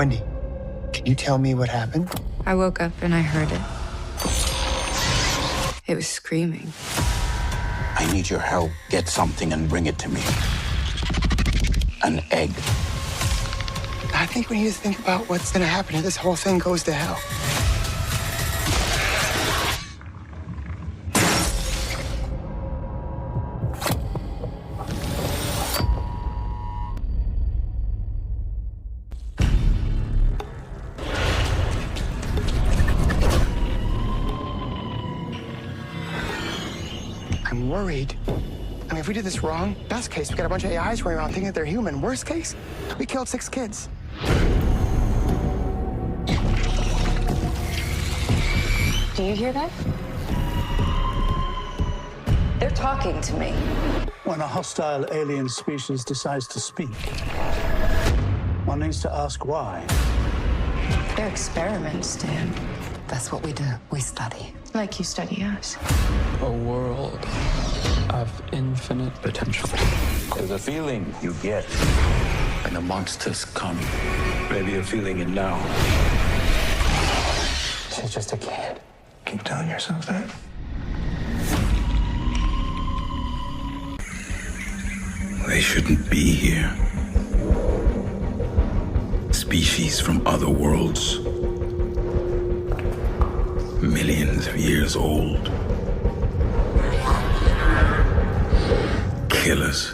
Wendy, can you tell me what happened? I woke up and I heard it. It was screaming. I need your help. Get something and bring it to me. An egg. I think we need to think about what's gonna happen if this whole thing goes to hell. I'm worried. I mean, if we did this wrong, best case, we got a bunch of AIs running around thinking that they're human. Worst case, we killed 6 kids. Do you hear that? They're talking to me. When a hostile alien species decides to speak, one needs to ask why. They're experiments, Dan. That's what we do. We study. Like you study us. A world of infinite potential. There's a feeling you get when the monsters come. Maybe you're feeling it now. She's just a kid. Keep telling yourself that. They shouldn't be here. Species from other worlds. Millions of years old. Killers.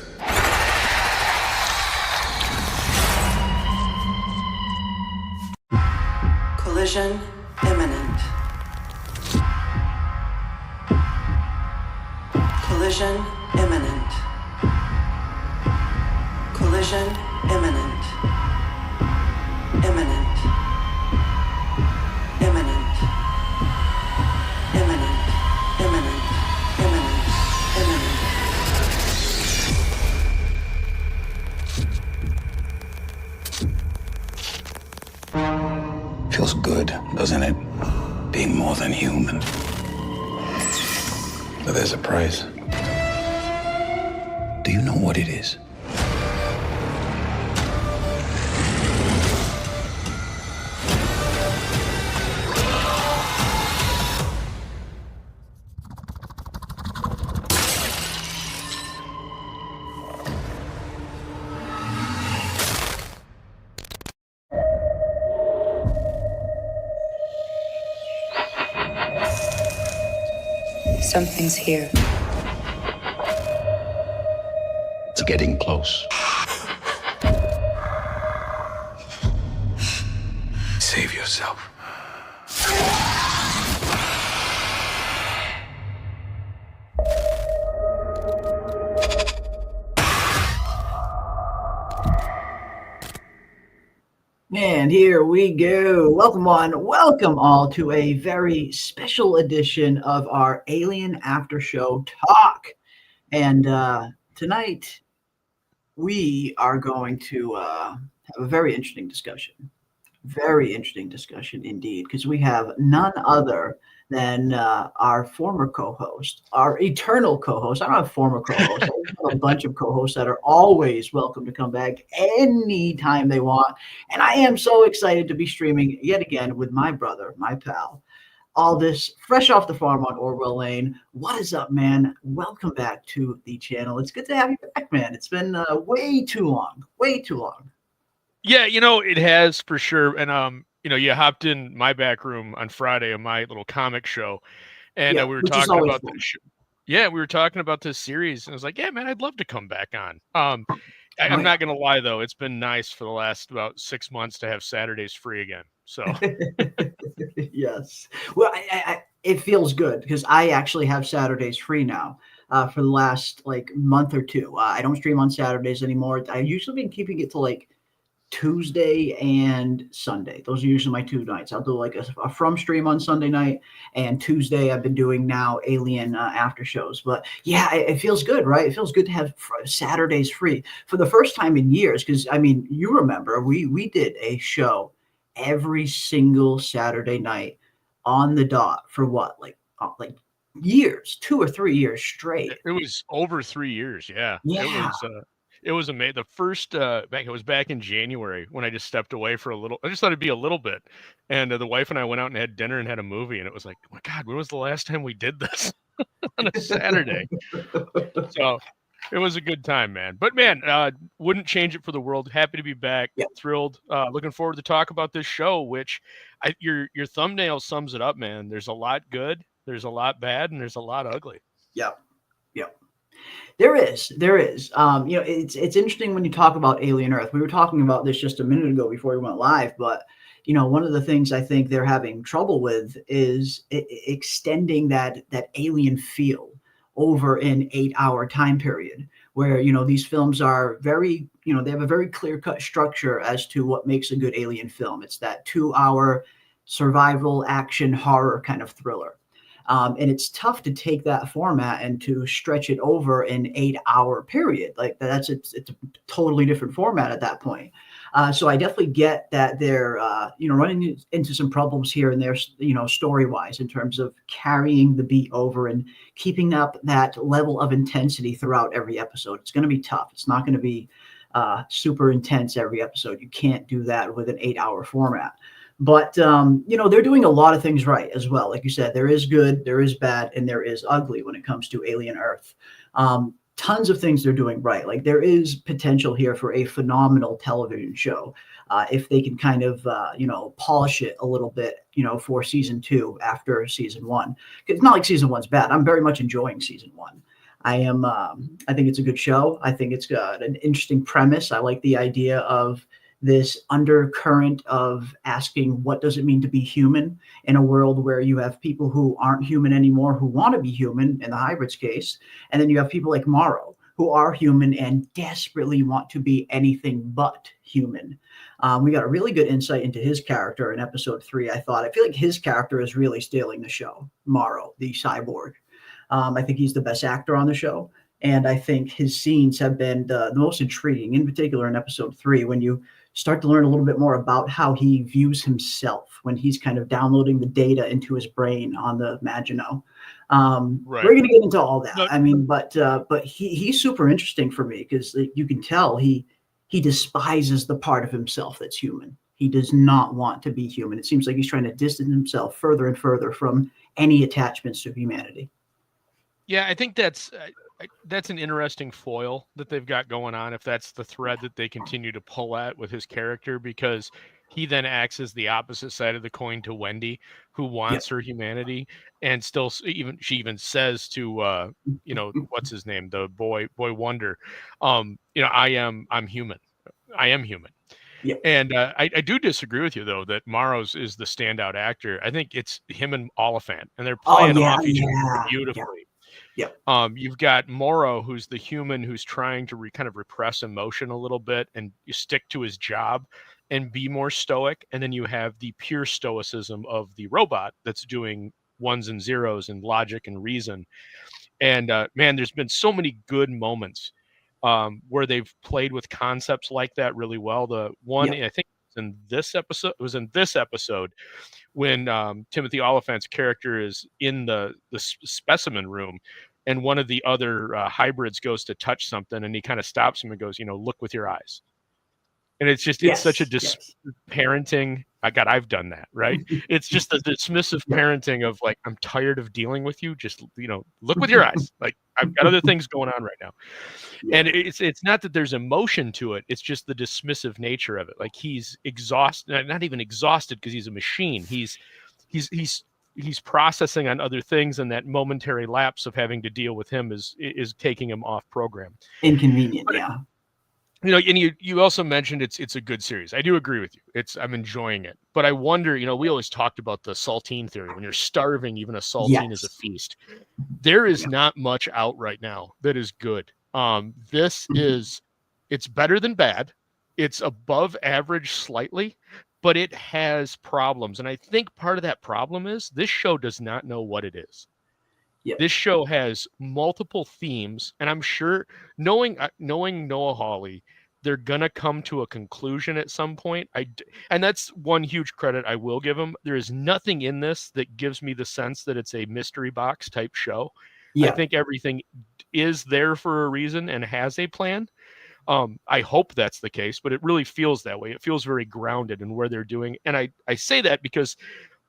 Collision imminent. Collision imminent. Collision imminent. Imminent. Imminent. Imminent. Imminent. Imminent. Imminent. Feels good, doesn't it? Being more than human. But there's a price. Do you know what it is? Something's here. It's getting close. Save yourself. And here we go. Welcome all to a very special edition of our Alien After Show Talk. And tonight we are going to have a very interesting discussion. Very interesting discussion indeed, because we have none other than our former co-host, our eternal co-host. I don't have former co-hosts. I have a bunch of co-hosts that are always welcome to come back anytime they want. And I am so excited to be streaming yet again with my brother, my pal, Aldous, fresh off the farm on Orwell Lane. What is up, man? Welcome back to the channel. It's good to have you back, man. It's been way too long. Yeah, it has for sure. And you hopped in my back room on Friday on my little comic show, and we were talking about the show. Yeah, we were talking about this series, and I was like, "Yeah, man, I'd love to come back on." I'm not gonna lie though, it's been nice for the last about 6 months to have Saturdays free again. So yes, well, it feels good because I actually have Saturdays free now. For the last month or two, I don't stream on Saturdays anymore. I usually been keeping it to Tuesday and Sunday. Those are usually my 2 nights. I'll do a from stream on Sunday night, and Tuesday I've been doing now Alien after shows. But yeah, it feels good, right? It feels good to have Saturdays free for the first time in years. Because you remember we did a show every single Saturday night on the dot for what, years, 2 or 3 years straight. It was over 3 years. Yeah. Yeah. It was, It was amazing. The first it was back in January when I just stepped away for a little. I just thought it'd be a little bit, and the wife and I went out and had dinner and had a movie, and it was like, oh my God, when was the last time we did this on a Saturday? So it was a good time, man. But man, wouldn't change it for the world. Happy to be back. Yep. Thrilled. Looking forward to talk about this show, which your thumbnail sums it up, man. There's a lot good, there's a lot bad, and there's a lot ugly. Yep. There is. It's interesting when you talk about Alien Earth. We were talking about this just a minute ago before we went live, but one of the things I think they're having trouble with is extending that alien feel over an 8-hour time period where, these films are very, they have a very clear-cut structure as to what makes a good alien film. It's that 2-hour survival action horror kind of thriller. And it's tough to take that format and to stretch it over an 8-hour period. Like it's a totally different format at that point. So I definitely get that they're, running into some problems here and there, story-wise in terms of carrying the beat over and keeping up that level of intensity throughout every episode. It's going to be tough. It's not going to be super intense every episode. You can't do that with an 8-hour format. But, they're doing a lot of things right as well. Like you said, there is good, there is bad, and there is ugly when it comes to Alien Earth. Tons of things they're doing right. Like there is potential here for a phenomenal television show if they can kind of, polish it a little bit, for season 2 after season 1. It's not like season 1's bad. I'm very much enjoying season 1. I think it's a good show. I think it's got an interesting premise. I like the idea of this undercurrent of asking what does it mean to be human in a world where you have people who aren't human anymore who want to be human in the hybrids case, and then you have people like Morrow who are human and desperately want to be anything but human. We got a really good insight into his character in episode 3. I feel like his character is really stealing the show. Morrow, the cyborg. I think he's the best actor on the show. And I think his scenes have been the most intriguing, in particular in episode 3, when you start to learn a little bit more about how he views himself when he's kind of downloading the data into his brain on the Maginot. Right. We're going to get into all that. I mean, but he's super interesting for me because you can tell he despises the part of himself that's human. He does not want to be human. It seems like he's trying to distance himself further and further from any attachments to humanity. Yeah, I think that's an interesting foil that they've got going on, if that's the thread that they continue to pull at with his character, because he then acts as the opposite side of the coin to Wendy, who wants her humanity, and still she even says to what's his name, the boy Wonder, I'm human. I am human. Yeah. And I do disagree with you, though, that Morrow's is the standout actor. I think it's him and Oliphant, and they're playing off each other beautifully. Yeah. Yeah. You've got Morrow, who's the human who's trying to kind of repress emotion a little bit and stick to his job and be more stoic. And then you have the pure stoicism of the robot that's doing ones and zeros and logic and reason. And man, there's been so many good moments where they've played with concepts like that really well. The one, I think it was in this episode when Timothy Oliphant's character is in the specimen room, and one of the other hybrids goes to touch something, and he kind of stops him and goes, look with your eyes. And it's just, it's such a parenting. God, I've done that, right? It's just the dismissive parenting of like, I'm tired of dealing with you. Just, look with your eyes. Like, I've got other things going on right now. And it's not that there's emotion to it. It's just the dismissive nature of it. Like, he's exhausted, not even exhausted because he's a machine. He's processing on other things, and that momentary lapse of having to deal with him is taking him off program. Inconvenient, And you also mentioned it's a good series. I do agree with you. I'm enjoying it. But I wonder, we always talked about the saltine theory. When you're starving, even a saltine is a feast. There is not much out right now that is good. It's better than bad. It's above average slightly, but it has problems. And I think part of that problem is this show does not know what it is. This show has multiple themes, and I'm sure, knowing Noah Hawley, they're gonna come to a conclusion at some point. And that's one huge credit I will give him. There is nothing in this that gives me the sense that it's a mystery box type show. I think everything is there for a reason and has a plan. I hope that's the case, but it really feels that way. It feels very grounded in where they're doing. And I say that because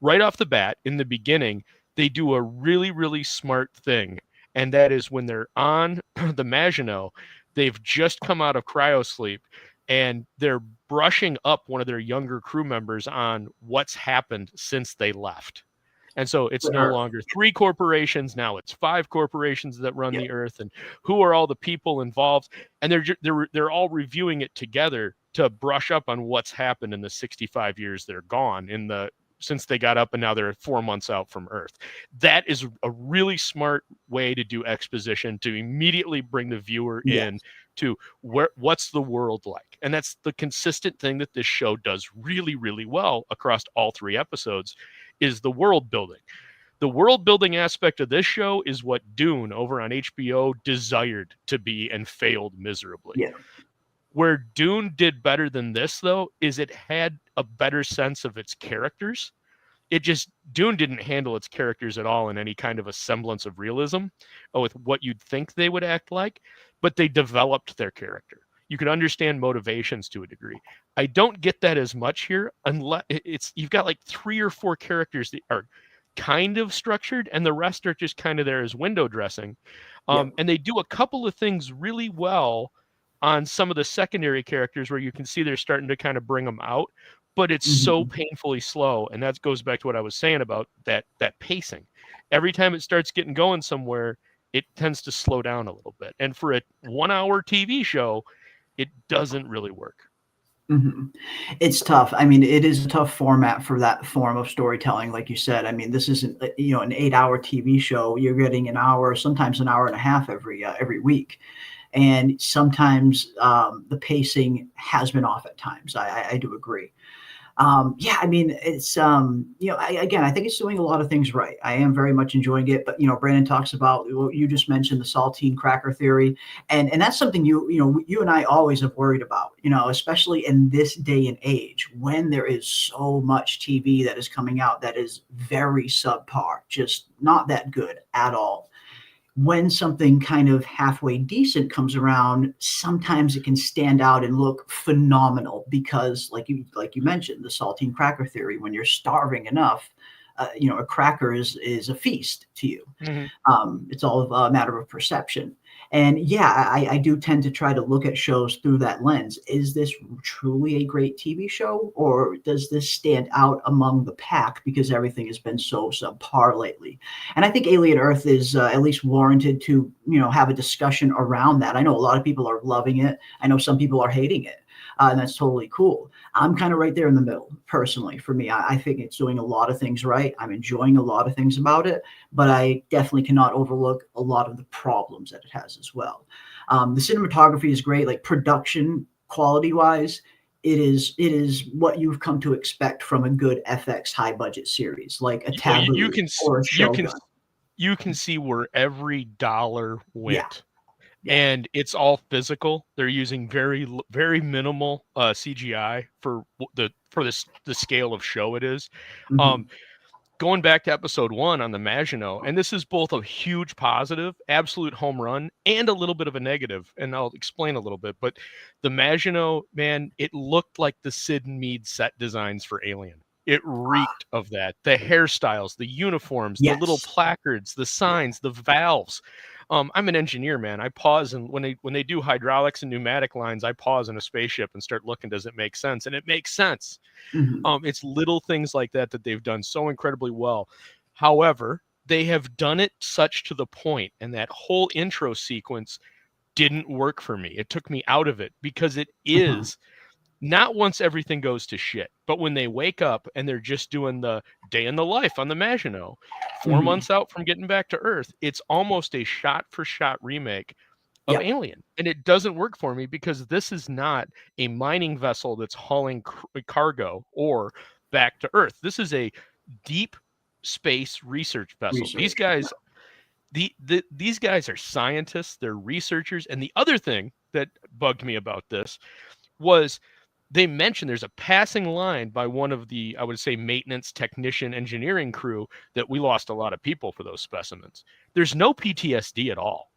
right off the bat, in the beginning, they do a really, really smart thing. And that is when they're on the Maginot, they've just come out of cryosleep and they're brushing up one of their younger crew members on what's happened since they left. And so it's no longer 3 corporations. Now it's 5 corporations that run the Earth, and who are all the people involved? And they're all reviewing it together to brush up on what's happened in the 65 years they're gone since they got up, and now they're 4 months out from Earth. That is a really smart way to do exposition, to immediately bring the viewer in to what's the world like. And that's the consistent thing that this show does really, really well across all 3 episodes, is the world building. The world building aspect of this show is what Dune over on HBO desired to be and failed miserably. Yeah. Where Dune did better than this, though, is it had a better sense of its characters. Dune didn't handle its characters at all in any kind of a semblance of realism with what you'd think they would act like, but they developed their character. You can understand motivations to a degree. I don't get that as much here, unless you've got like 3 or 4 characters that are kind of structured, and the rest are just kind of there as window dressing. And they do a couple of things really well on some of the secondary characters where you can see they're starting to kind of bring them out, but it's so painfully slow. And that goes back to what I was saying about that pacing. Every time it starts getting going somewhere, it tends to slow down a little bit. And for a 1-hour TV show, it doesn't really work. It's tough. I mean, it is a tough format for that form of storytelling, like you said. I mean, this isn't an 8-hour TV show. You're getting an hour, sometimes an hour and a half every week, and sometimes the pacing has been off at times. I do agree. I mean, it's, I think it's doing a lot of things right. I am very much enjoying it, but, Brandon talks about what you just mentioned, the saltine cracker theory. And that's something you and I always have worried about, especially in this day and age, when there is so much TV that is coming out that is very subpar, just not that good at all. When something kind of halfway decent comes around, sometimes it can stand out and look phenomenal because, like you mentioned, the saltine cracker theory. When you're starving enough, a cracker is a feast to you. It's all a matter of perception. And I do tend to try to look at shows through that lens. Is this truly a great TV show, or does this stand out among the pack because everything has been so subpar lately? And I think Alien Earth is at least warranted to, have a discussion around that. I know a lot of people are loving it. I know some people are hating it. And that's totally cool. I'm kind of right there in the middle, personally. For me, I think it's doing a lot of things right. I'm enjoying a lot of things about it, but I definitely cannot overlook a lot of the problems that it has as well. The cinematography is great, like production quality-wise. It is what you've come to expect from a good FX high-budget series, like a Taboo or a Shogun. You can see where every dollar went. And it's all physical. They're using very, very minimal CGI for the scale of show it is. Going back to episode 1 on the Maginot, and this is both a huge positive, absolute home run, and a little bit of a negative, and I'll explain a little bit. But the Maginot, man, it looked like the Sid and Mead set designs for Alien. It reeked of that. The hairstyles, the uniforms, the little placards, the signs, the valves. I'm an engineer, man. I pause, and when they do hydraulics and pneumatic lines, I pause in a spaceship and start looking, does it make sense? And it makes sense. It's little things like that they've done so incredibly well. However, they have done it such to the point, and that whole intro sequence didn't work for me. It took me out of it because it is not once everything goes to shit, but when they wake up and they're just doing the day in the life on the Maginot, 4 months out from getting back to Earth, it's almost a shot-for-shot remake of Alien. And it doesn't work for me because this is not a mining vessel that's hauling cargo or back to Earth. This is a deep space research vessel. These guys... these guys are scientists, they're researchers, and the other thing that bugged me about this was they mentioned there's a passing line by one of the, I would say, maintenance technician engineering crew that we lost a lot of people for those specimens. There's no PTSD at all.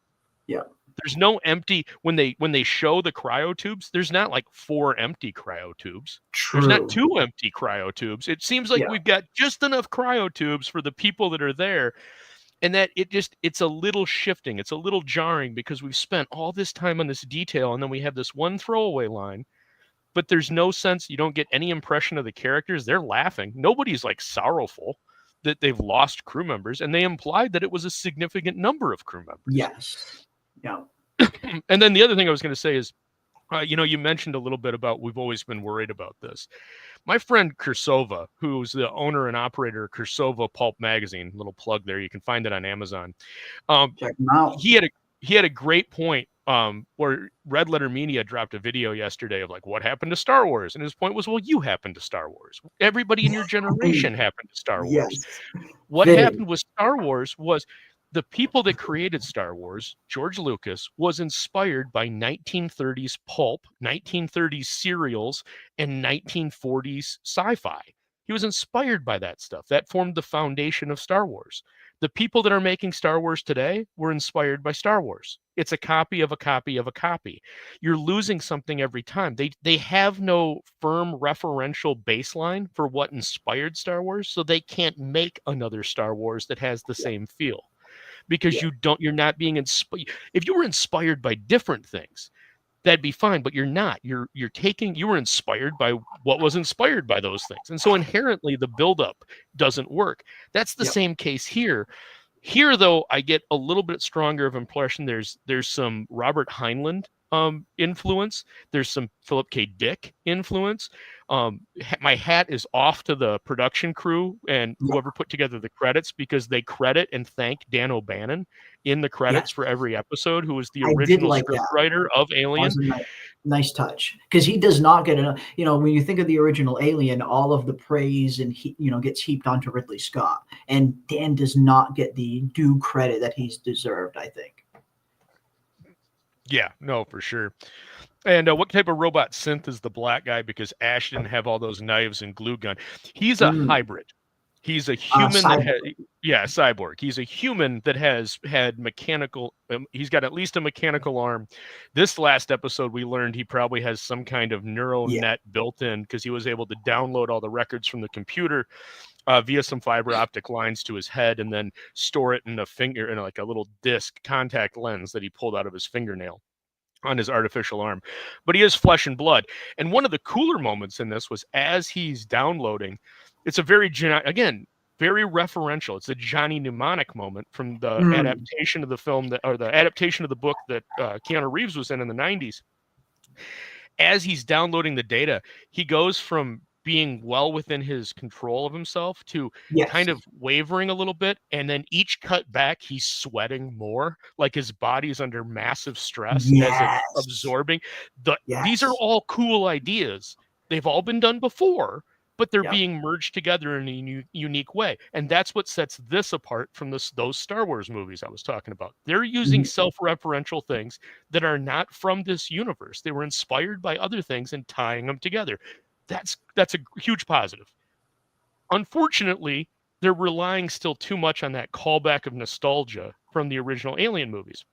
There's no empty when they show the cryotubes. There's not like 4 empty cryotubes. True. There's not 2 empty cryotubes. It seems like we've got just enough cryotubes for the people that are there, and that it's a little shifting. It's a little jarring because we've spent all this time on this detail, and then we have this one throwaway line, but there's no sense. You don't get any impression of the characters. They're laughing. Nobody's like sorrowful that they've lost crew members, and they implied that it was a significant number of crew members. Yes. Yeah. And then the other thing I was going to say is, you mentioned a little bit about we've always been worried about this. My friend Kursova, who's the owner and operator of Kursova Pulp Magazine, little plug there, you can find it on Amazon. Check him out. He had a great point where Red Letter Media dropped a video yesterday of like, what happened to Star Wars? And his point was, well, you happened to Star Wars. Everybody in your generation happened to Star Wars. Yes. What happened with Star Wars was the people that created Star Wars, George Lucas, was inspired by 1930s pulp, 1930s serials, and 1940s sci-fi. He was inspired by that stuff. That formed the foundation of Star Wars. The people that are making Star Wars today were inspired by Star Wars. It's a copy of a copy of a copy. You're losing something every time. They have no firm referential baseline for what inspired Star Wars, so they can't make another Star Wars that has the same feel. Because you're not being inspired. If you were inspired by different things, that'd be fine, but you're not. You were inspired by what was inspired by those things. And so inherently the buildup doesn't work. That's the same case here. Here, though, I get a little bit stronger of impression. There's some Robert Heinlein influence. There's some Philip K. Dick influence. My hat is off to the production crew and whoever put together the credits, because they credit and thank Dan O'Bannon in the credits for every episode, who was the original scriptwriter of Alien. Nice touch, because he does not get enough. When you think of the original Alien, all of the praise and gets heaped onto Ridley Scott, and Dan does not get the due credit that he's deserved, I think. Yeah, no, for sure. And what type of robot synth is the black guy? Because Ash didn't have all those knives and glue gun. He's a hybrid. He's a human cyborg. He's a human that has had mechanical. He's got at least a mechanical arm. This last episode, we learned he probably has some kind of neural net built in, because he was able to download all the records from the computer via some fiber optic lines to his head, and then store it in like a little disc contact lens that he pulled out of his fingernail on his artificial arm. But he is flesh and blood. And one of the cooler moments in this was as he's downloading, it's a very referential. It's a Johnny Mnemonic moment from the adaptation of the film the adaptation of the book that Keanu Reeves was in the 90s. As he's downloading the data, he goes from being well within his control of himself to kind of wavering a little bit, and then each cut back he's sweating more, like his body's under massive stress as it's absorbing. These are all cool ideas. They've all been done before, but they're being merged together in a unique way, and that's what sets this apart from those Star Wars movies I was talking about. They're using self-referential things that are not from this universe. They were inspired by other things and tying them together. That's a huge positive. Unfortunately, they're relying still too much on that callback of nostalgia from the original Alien movies.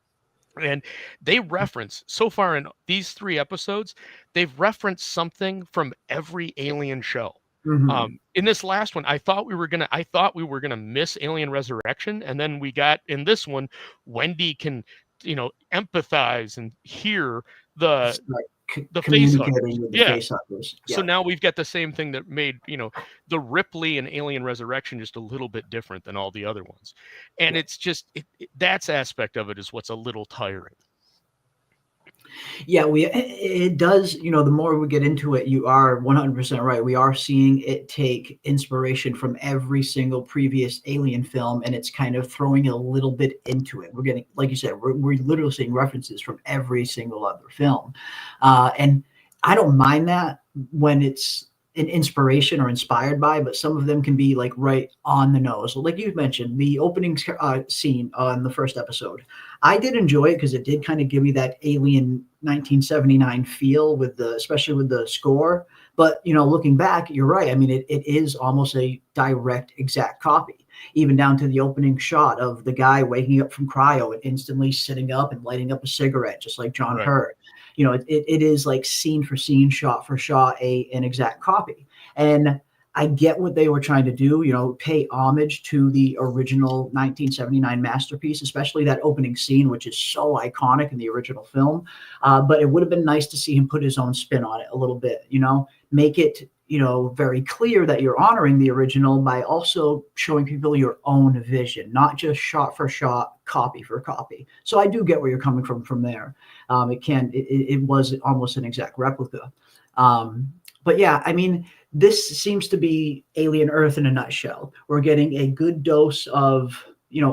And they reference, so far in these 3 episodes, they've referenced something from every Alien show. In this last one, I thought we were gonna miss Alien Resurrection, and then we got in this one, Wendy can empathize and hear the face huggers. So now we've got the same thing that made the Ripley and Alien Resurrection just a little bit different than all the other ones, and it's just that aspect of it is what's a little tiring. It does. The more we get into it, you are 100% right. We are seeing it take inspiration from every single previous Alien film, and it's kind of throwing a little bit into it. We're getting, like you said, we're literally seeing references from every single other film, and I don't mind that when it's an inspiration or inspired by, but some of them can be like right on the nose. Like you mentioned, the opening scene on the first episode, I did enjoy it because it did kind of give me that Alien 1979 feel especially with the score. But, looking back, you're right. I mean, it is almost a direct exact copy, even down to the opening shot of the guy waking up from cryo and instantly sitting up and lighting up a cigarette, just like John Hurt. It is like scene for scene, shot for shot, an exact copy. And I get what they were trying to do, pay homage to the original 1979 masterpiece, especially that opening scene, which is so iconic in the original film. But it would have been nice to see him put his own spin on it a little bit, make it, very clear that you're honoring the original by also showing people your own vision, not just shot for shot, copy for copy. So I do get where you're coming from there. It was almost an exact replica. But yeah, I mean, this seems to be Alien Earth in a nutshell. We're getting a good dose of,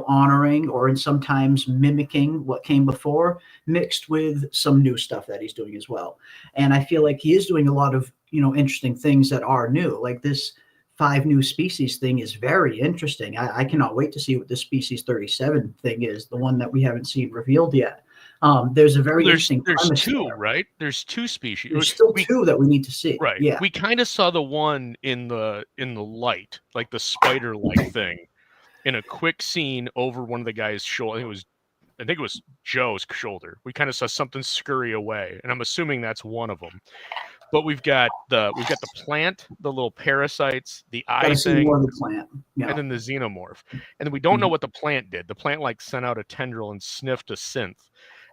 honoring or in sometimes mimicking what came before, mixed with some new stuff that he's doing as well. And I feel like he is doing a lot of, interesting things that are new. Like this 5 new species thing is very interesting. I cannot wait to see what the species 37 thing is, the one that we haven't seen revealed yet. There's a very interesting premise two, there. right? There's 2 species. There's still 2 that we need to see. Right. Yeah. We kind of saw the one in the light, like the spider-like thing, in a quick scene over one of the guy's shoulder. I think it was Joe's shoulder. We kind of saw something scurry away, and I'm assuming that's one of them. But we've got the plant, the little parasites, the eye thing, more of the plant. Yeah. and then the xenomorph. And then we don't know what the plant did. The plant like sent out a tendril and sniffed a synth,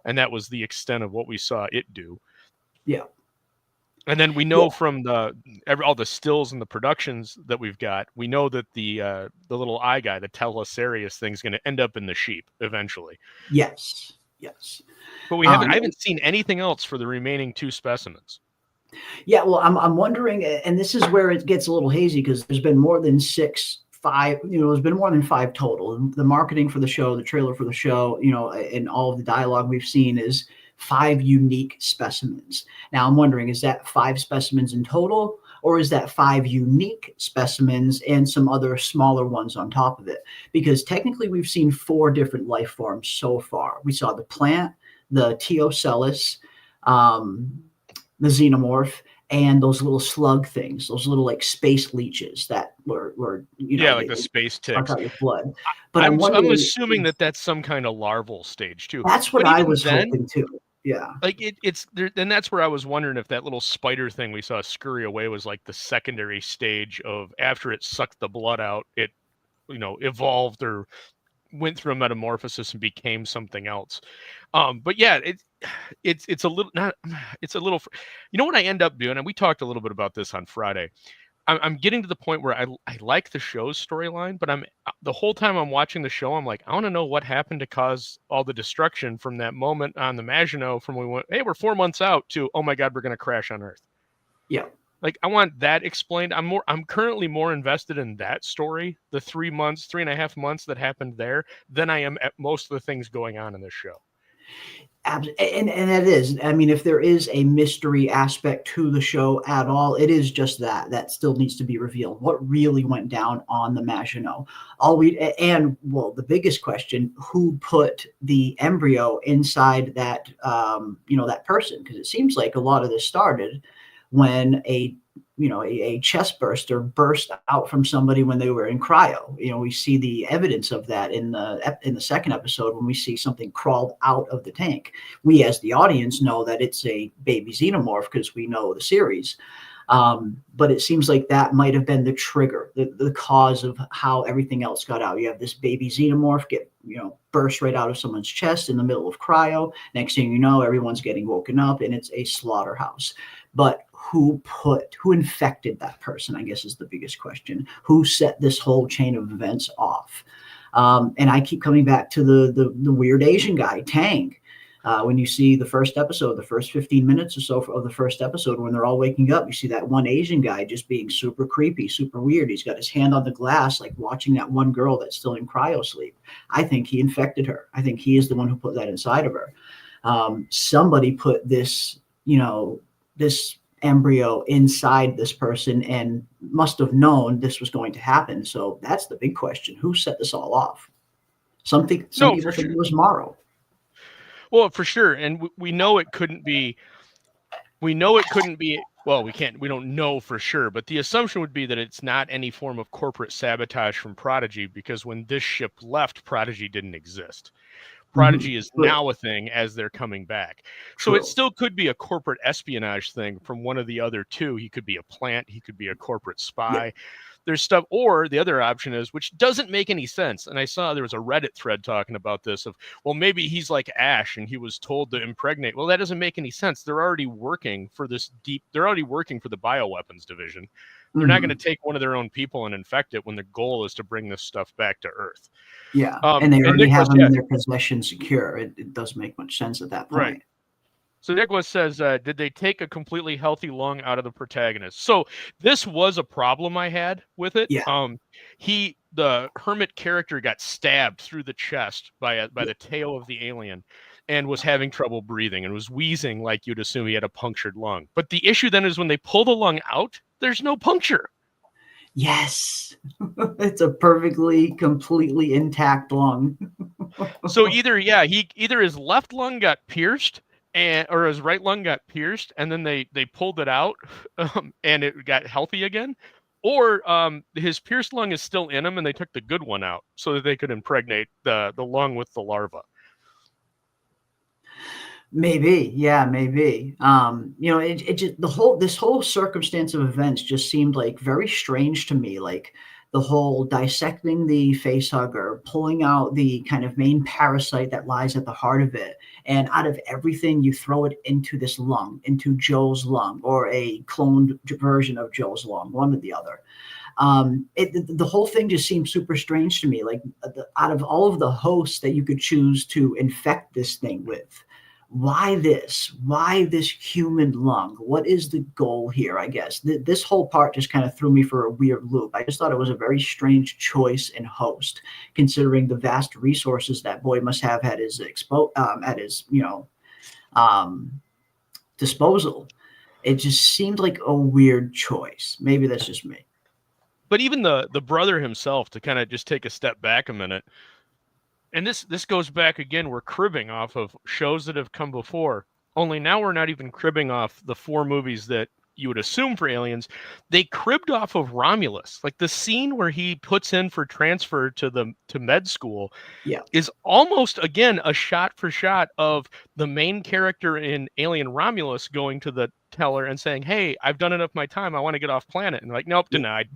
and that was the extent of what we saw it do. Yeah. And then we know from all the stills and the productions that we've got, we know that the little eye guy, the Telosarius thing, is going to end up in the sheep eventually. Yes. But I haven't seen anything else for the remaining 2 specimens. Yeah, well, I'm wondering, and this is where it gets a little hazy because there's been more than 5, there's been more than 5 total. The marketing for the show, the trailer for the show, and all of the dialogue we've seen is 5 unique specimens. Now I'm wondering, is that 5 specimens in total, or is that 5 unique specimens and some other smaller ones on top of it? Because technically we've seen 4 different life forms so far. We saw the plant, the Teocellus, the xenomorph, and those little slug things, those little like space leeches that were like the space ticks out your blood. But I'm assuming that that's some kind of larval stage too. That's what I was hoping too. Yeah, like it's there, and that's where I was wondering if that little spider thing we saw scurry away was like the secondary stage of after it sucked the blood out, it evolved or went through a metamorphosis and became something else. But yeah, it's a little what I end up doing, and we talked a little bit about this on Friday. I'm getting to the point where I like the show's storyline, but the whole time I'm watching the show, I'm like, I want to know what happened to cause all the destruction from that moment on the Maginot, from when we went, hey, we're 4 months out, to, oh my God, we're going to crash on Earth. Yeah. Like, I want that explained. I'm currently more invested in that story, the 3.5 months that happened there, than I am at most of the things going on in this show. And that is, I mean, if there is a mystery aspect to the show at all, it is just that still needs to be revealed. What really went down on the Maginot? The biggest question: who put the embryo inside that that person? Because it seems like a lot of this started when a chest burster burst out from somebody when they were in cryo. We see the evidence of that in the second episode when we see something crawled out of the tank. We, as the audience, know that it's a baby xenomorph because we know the series. But it seems like that might have been the trigger, the cause of how everything else got out. You have this baby xenomorph get burst right out of someone's chest in the middle of cryo. Next thing you know, everyone's getting woken up and it's a slaughterhouse. But who infected that person, I guess, is the biggest question. Who set this whole chain of events off? And I keep coming back to the weird Asian guy, Tang. When you see the first episode, the first 15 minutes or so of the first episode, when they're all waking up, you see that one Asian guy just being super creepy, super weird. He's got his hand on the glass, like watching that one girl that's still in cryo sleep. I think he infected her. I think he is the one who put that inside of her. Somebody put this embryo inside this person and must have known this was going to happen. So that's the big question. Who set this all off? Some people think it was Morrow. Well, for sure. And we know it couldn't be well, we don't know for sure, but the assumption would be that it's not any form of corporate sabotage from Prodigy, because when this ship left, Prodigy didn't exist. Prodigy is now a thing as they're coming back. So it still could be a corporate espionage thing from one of the other two. He could be a plant. He could be a corporate spy. Yeah. There's stuff, or the other option is, which doesn't make any sense. And I saw there was a Reddit thread talking about this of, well, maybe he's like Ash and he was told to impregnate. Well, that doesn't make any sense. They're already working for they're already working for the bioweapons division. They're not going to take one of their own people and infect it when the goal is to bring this stuff back to Earth. Yeah, and they already have them in their possession secure. It doesn't make much sense at that point. Right. So Nicholas says, did they take a completely healthy lung out of the protagonist? So this was a problem I had with it. Yeah. The hermit character got stabbed through the chest by the tail of the alien and was having trouble breathing and was wheezing like you'd assume he had a punctured lung. But the issue then is when they pull the lung out, there's no puncture. Yes. It's a perfectly, completely intact lung. So either his left lung got pierced or his right lung got pierced, and then they pulled it out and it got healthy again, or his pierced lung is still in him and they took the good one out so that they could impregnate the lung with the larva. Maybe, yeah, maybe. It just this whole circumstance of events just seemed like very strange to me. Like the whole dissecting the facehugger, pulling out the kind of main parasite that lies at the heart of it, and out of everything, you throw it into this lung, into Joel's lung, or a cloned version of Joel's lung, one or the other. The whole thing just seems super strange to me. Like out of all of the hosts that you could choose to infect this thing with, why this human lung? What is the goal here? I guess this whole part just kind of threw me for a weird loop. I just thought it was a very strange choice in host, considering the vast resources that boy must have at his disposal. It just seemed like a weird choice. Maybe that's just me. But even the brother himself, to kind of just take a step back a minute. And this goes back again, we're cribbing off of shows that have come before, only now we're not even cribbing off the 4 movies that you would assume for Aliens. They cribbed off of Romulus. Like the scene where he puts in for transfer to med school is almost, again, a shot for shot of the main character in Alien Romulus going to the teller and saying, hey, I've done enough of my time. I want to get off planet. And like, nope, denied.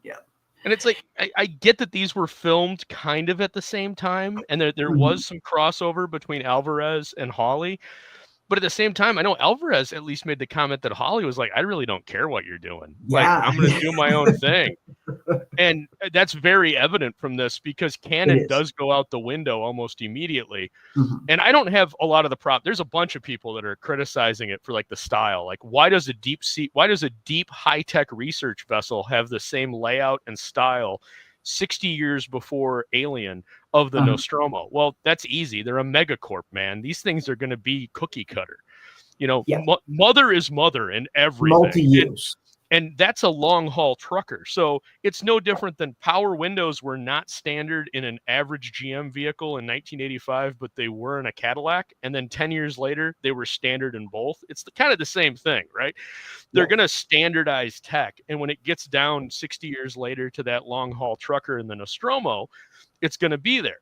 Yeah. And it's like, I get that these were filmed kind of at the same time, and there was some crossover between Alvarez and Hawley. But at the same time, I know Alvarez at least made the comment that Hawley was like, I really don't care what you're doing. Like, I'm going to do my own thing. And that's very evident from this, because canon does go out the window almost immediately. And I don't have a lot of the prop. There's a bunch of people that are criticizing it for like the style. Like, why does a deep high-tech research vessel have the same layout and style 60 years before Alien of the Nostromo? Well, that's easy. They're a megacorp, man. These things are going to be cookie cutter. Mother is mother in everything. Multi-use. And that's a long haul trucker. So it's no different than power windows were not standard in an average GM vehicle in 1985, but they were in a Cadillac. And then 10 years later, they were standard in both. It's kind of the same thing, right? They're going to standardize tech. And when it gets down 60 years later to that long haul trucker in the Nostromo, it's going to be there.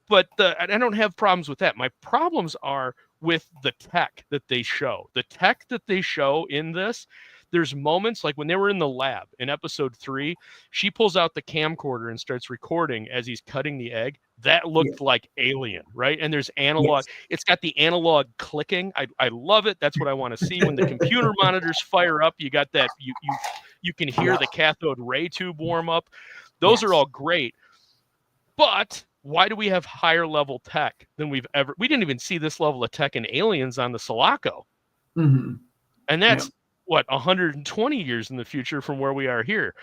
But I don't have problems with that. My problems are with the tech that they show. The tech that they show in this, there's moments like when they were in the lab in episode 3, she pulls out the camcorder and starts recording as he's cutting the egg. That looked like Alien, right? And there's analog. It's got the analog clicking. I love it. That's what I want to see. When the computer monitors fire up, you got that. You can hear the cathode ray tube warm up. Those are all great. But why do we have higher level tech than we didn't even see this level of tech in Aliens on the Sulaco. And that's, 120 years in the future from where we are here.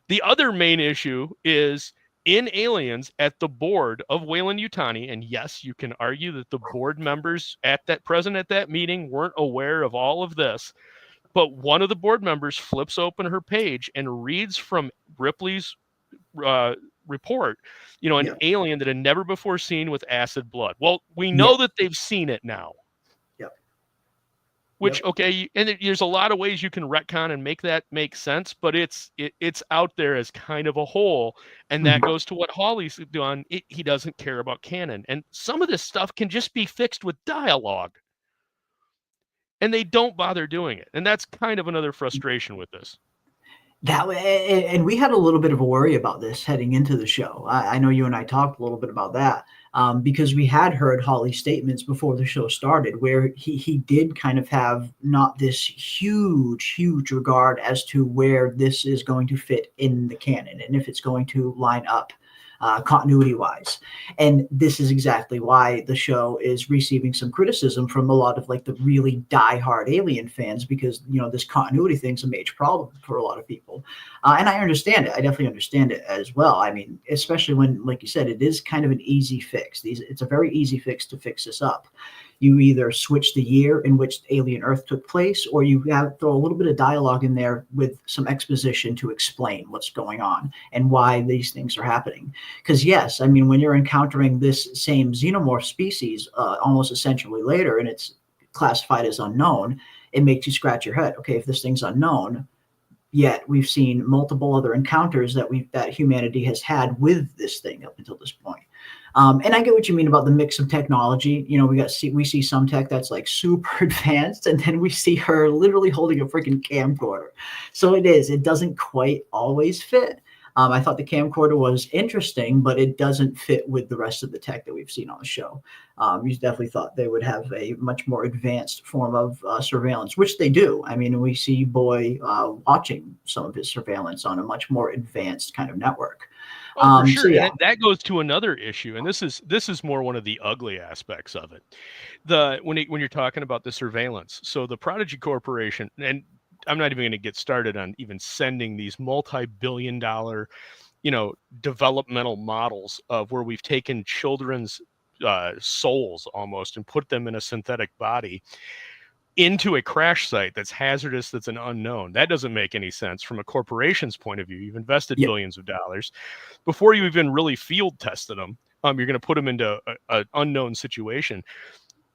The other main issue is in Aliens at the board of Weyland-Yutani, and yes, you can argue that the board members present at that meeting weren't aware of all of this, but one of the board members flips open her page and reads from Ripley's report, an alien that had never before seen with acid blood. Well, we know that they've seen it now. Which, okay, and there's a lot of ways you can retcon and make that make sense, but it's out there as kind of a whole, and that goes to what Hawley's done. He doesn't care about canon, and some of this stuff can just be fixed with dialogue, and they don't bother doing it, and that's kind of another frustration with this. And we had a little bit of a worry about this heading into the show. I know you and I talked a little bit about that because we had heard Hawley's statements before the show started, where he did kind of have not this huge regard as to where this is going to fit in the canon and if it's going to line up continuity wise. And this is exactly why the show is receiving some criticism from a lot of like the really diehard Alien fans, because, you know, this continuity thing's a major problem for a lot of people. And I understand it. I definitely understand it as well. I mean, especially when, like you said, it is kind of an easy fix. It's a very easy fix to fix this up. You either switch the year in which Alien Earth took place, or you throw a little bit of dialogue in there with some exposition to explain what's going on and why these things are happening. Because yes, I mean, when you're encountering this same xenomorph species almost a century later and it's classified as unknown, it makes you scratch your head. Okay, if this thing's unknown, yet we've seen multiple other encounters that humanity has had with this thing up until this point. And I get what you mean about the mix of technology. You know, we see some tech that's like super advanced, and then we see her literally holding a freaking camcorder. So it doesn't quite always fit. I thought the camcorder was interesting, but it doesn't fit with the rest of the tech that we've seen on the show. You definitely thought they would have a much more advanced form of surveillance, which they do. I mean, we see Boy watching some of his surveillance on a much more advanced kind of network. Oh, for sure. So, yeah. And that goes to another issue, and this is more one of the ugly aspects of it. When you're talking about the surveillance, so the Prodigy Corporation, and I'm not even going to get started on even sending these multi-billion-dollar, developmental models of where we've taken children's souls almost and put them in a synthetic body into a crash site that's hazardous, that's an unknown. That doesn't make any sense from a corporation's point of view. You've invested billions of dollars before you even really field tested them. You're going to put them into an unknown situation.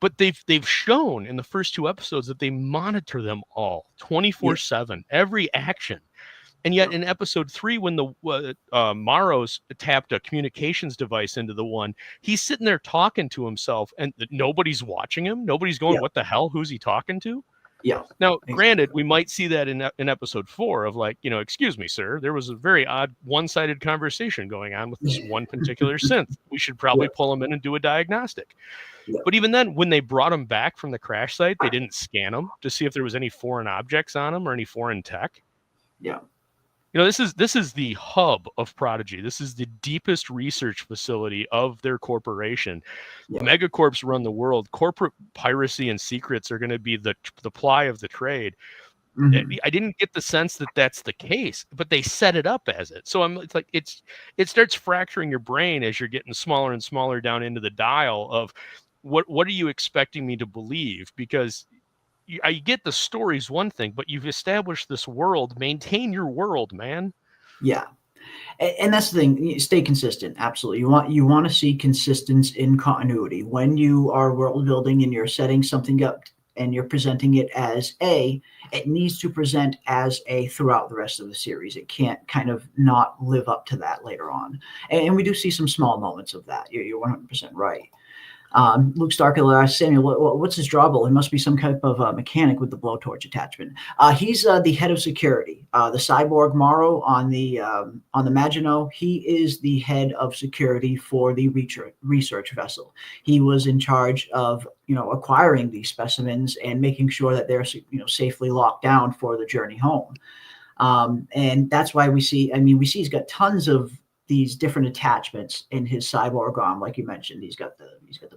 But they've shown in the first 2 episodes that they monitor them all 24/7, every action. And yet in episode 3, when the Morrow's tapped a communications device into the one, he's sitting there talking to himself, and nobody's watching him. Nobody's going, what the hell? Who's he talking to? Yeah. Now, granted, we might see that in episode 4 of like, excuse me, sir, there was a very odd one-sided conversation going on with this one particular synth. We should probably pull him in and do a diagnostic. Yeah. But even then, when they brought him back from the crash site, they didn't scan him to see if there was any foreign objects on him or any foreign tech. Yeah. This is the hub of Prodigy. This is the deepest research facility of their corporation. Yeah. Megacorps run the world. Corporate piracy and secrets are going to be the ply of the trade. Mm-hmm. I didn't get the sense that that's the case, but they set it up as it. So it starts fracturing your brain as you're getting smaller and smaller down into the dial of what are you expecting me to believe? Because I get the story's one thing, but you've established this world. Maintain your world, man. Yeah. And that's the thing. Stay consistent. Absolutely. You want to see consistency in continuity. When you are world building and you're setting something up and you're presenting it as A, it needs to present as A throughout the rest of the series. It can't kind of not live up to that later on. And we do see some small moments of that. You're 100% right. Luke Starkiller asked Samuel, what's his drawable? It must be some type of mechanic with the blowtorch attachment. He's the head of security. The cyborg Morrow on the Maginot, he is the head of security for the research vessel. He was in charge of acquiring these specimens and making sure that they're safely locked down for the journey home. And that's why we see he's got tons of these different attachments in his cyborg arm, like you mentioned. He's got the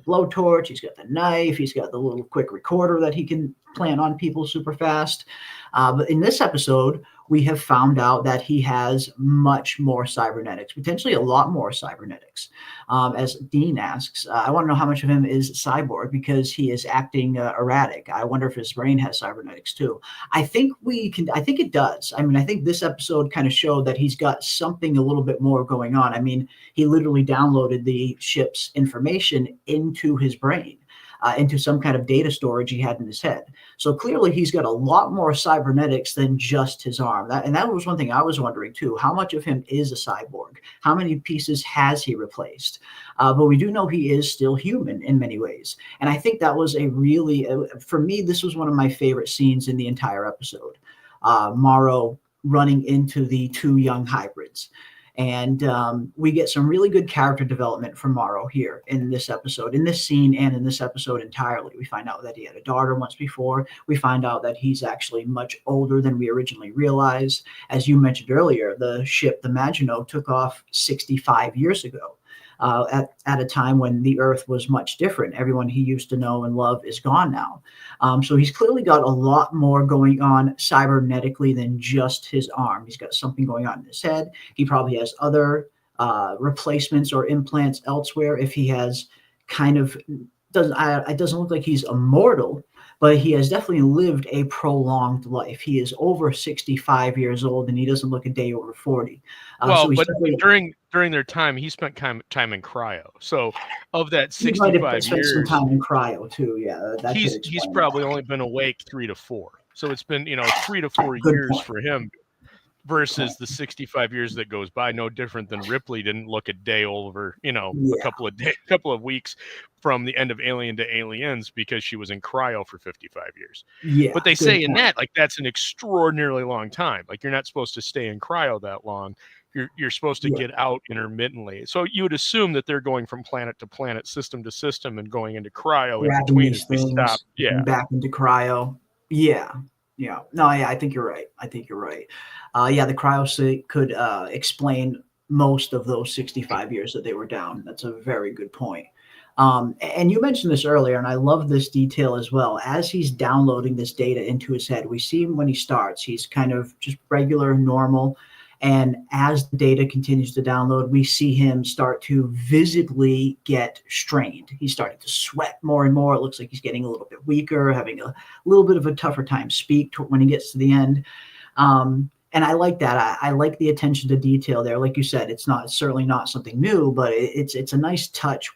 blowtorch, he's got the knife, he's got the little quick recorder that he can plant on people super fast. But in this episode, we have found out that he has much more cybernetics, potentially a lot more cybernetics. As Dean asks, I want to know how much of him is cyborg because he is acting erratic. I wonder if his brain has cybernetics too. I think it does. I think this episode kind of showed that he's got something a little bit more going on. He literally downloaded the ship's information into his brain. into some kind of data storage he had in his head. So clearly he's got a lot more cybernetics than just his arm. That was one thing I was wondering too. How much of him is a cyborg? How many pieces has he replaced? But we do know he is still human in many ways. And I think that was a really, for me, this was one of my favorite scenes in the entire episode. Morrow running into the two young hybrids. And we get some really good character development from Morrow here in this episode, in this scene and in this episode entirely. We find out that he had a daughter once before. We find out that he's actually much older than we originally realized. As you mentioned earlier, the ship, the Maginot, took off 65 years ago. At a time when the Earth was much different. Everyone he used to know and love is gone now. So he's clearly got a lot more going on cybernetically than just his arm. He's got something going on in his head. He probably has other replacements or implants elsewhere. If he has it doesn't look like he's immortal, but he has definitely lived a prolonged life. He is over 65 years old, and he doesn't look a day over 40. But during their time, he spent time in cryo. So of that 65 he might have spent years, some time in cryo too. Yeah, he's probably only been awake 3 to 4. So it's been 3 to 4 Good years point. for him versus the 65 years that goes by. No different than Ripley didn't look a day over, a couple of weeks from the end of Alien to Aliens because she was in cryo for 55 years. Yeah, but they say in that, like, that's an extraordinarily long time. Like, you're not supposed to stay in cryo that long. You're supposed to get out intermittently. So you would assume that they're going from planet to planet, system to system, and going into cryo in between as they stop. Yeah, back into cryo. Yeah. No, yeah, I think you're right. The cryo state could explain most of those 65 years that they were down. That's a very good point. And you mentioned this earlier, and I love this detail as well. As he's downloading this data into his head, we see him when he starts. He's kind of just regular, normal. And as the data continues to download, we see him start to visibly get strained. He's starting to sweat more and more. It looks like he's getting a little bit weaker, having a little bit of a tougher time when he gets to the end. And I like that. I like the attention to detail there. Like you said, it's certainly not something new, but it's a nice touch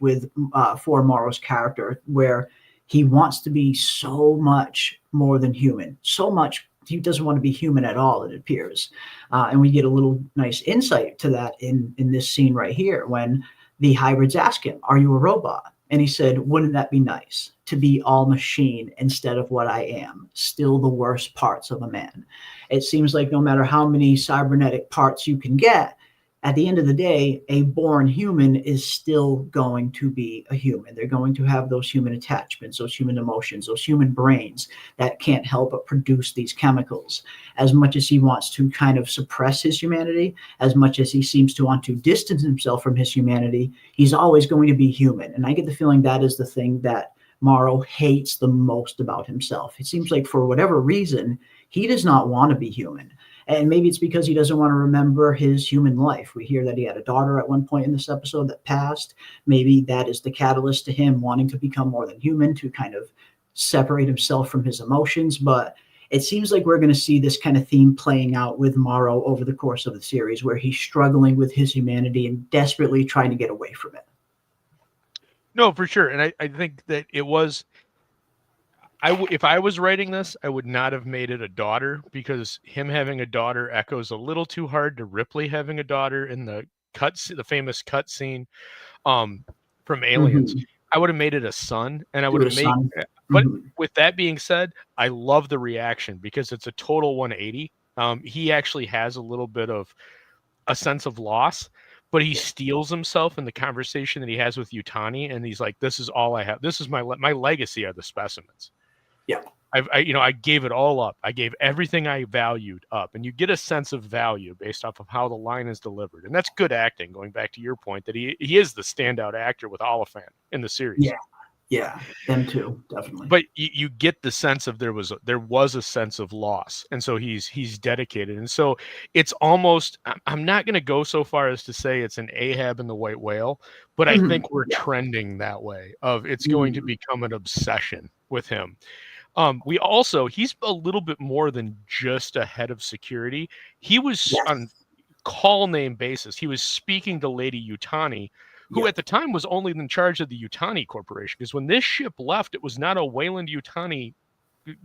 for Morrow's character, where he wants to be so much more than human, so much. He doesn't want to be human at all, it appears. And we get a little nice insight to that in this scene right here when the hybrids ask him, "Are you a robot?" And he said, "Wouldn't that be nice to be all machine instead of what I am, still the worst parts of a man?" It seems like no matter how many cybernetic parts you can get, at the end of the day, a born human is still going to be a human. They're going to have those human attachments, those human emotions, those human brains that can't help but produce these chemicals. As much as he wants to kind of suppress his humanity, as much as he seems to want to distance himself from his humanity, he's always going to be human. And I get the feeling that is the thing that Morrow hates the most about himself. It seems like for whatever reason, he does not want to be human. And maybe it's because he doesn't want to remember his human life. We hear that he had a daughter at one point in this episode that passed. Maybe that is the catalyst to him wanting to become more than human, to kind of separate himself from his emotions. But it seems like we're going to see this kind of theme playing out with Morrow over the course of the series, where he's struggling with his humanity and desperately trying to get away from it. No, for sure. And I think that it was... if I was writing this, I would not have made it a daughter, because him having a daughter echoes a little too hard to Ripley having a daughter in the famous cut scene from Aliens. Mm-hmm. I would have made it a son, and I would have made. But with that being said, I love the reaction because it's a total 180. He actually has a little bit of a sense of loss, but he steels himself in the conversation that he has with Yutani, and he's like, "This is all I have. This is my legacy are the specimens." Yeah, I gave it all up. I gave everything I valued up, and you get a sense of value based off of how the line is delivered, and that's good acting. Going back to your point that he is the standout actor with Oliphant in the series. Yeah, them too, definitely. But you get the sense of there was a sense of loss, and so he's dedicated, and so it's almost. I'm not going to go so far as to say it's an Ahab and the White Whale, but I think we're trending that way. Of it's going to become an obsession with him. He's a little bit more than just a head of security. He was on call name basis. He was speaking to Lady Yutani, who at the time was only in charge of the Yutani Corporation. Because when this ship left, it was not a Weyland-Yutani.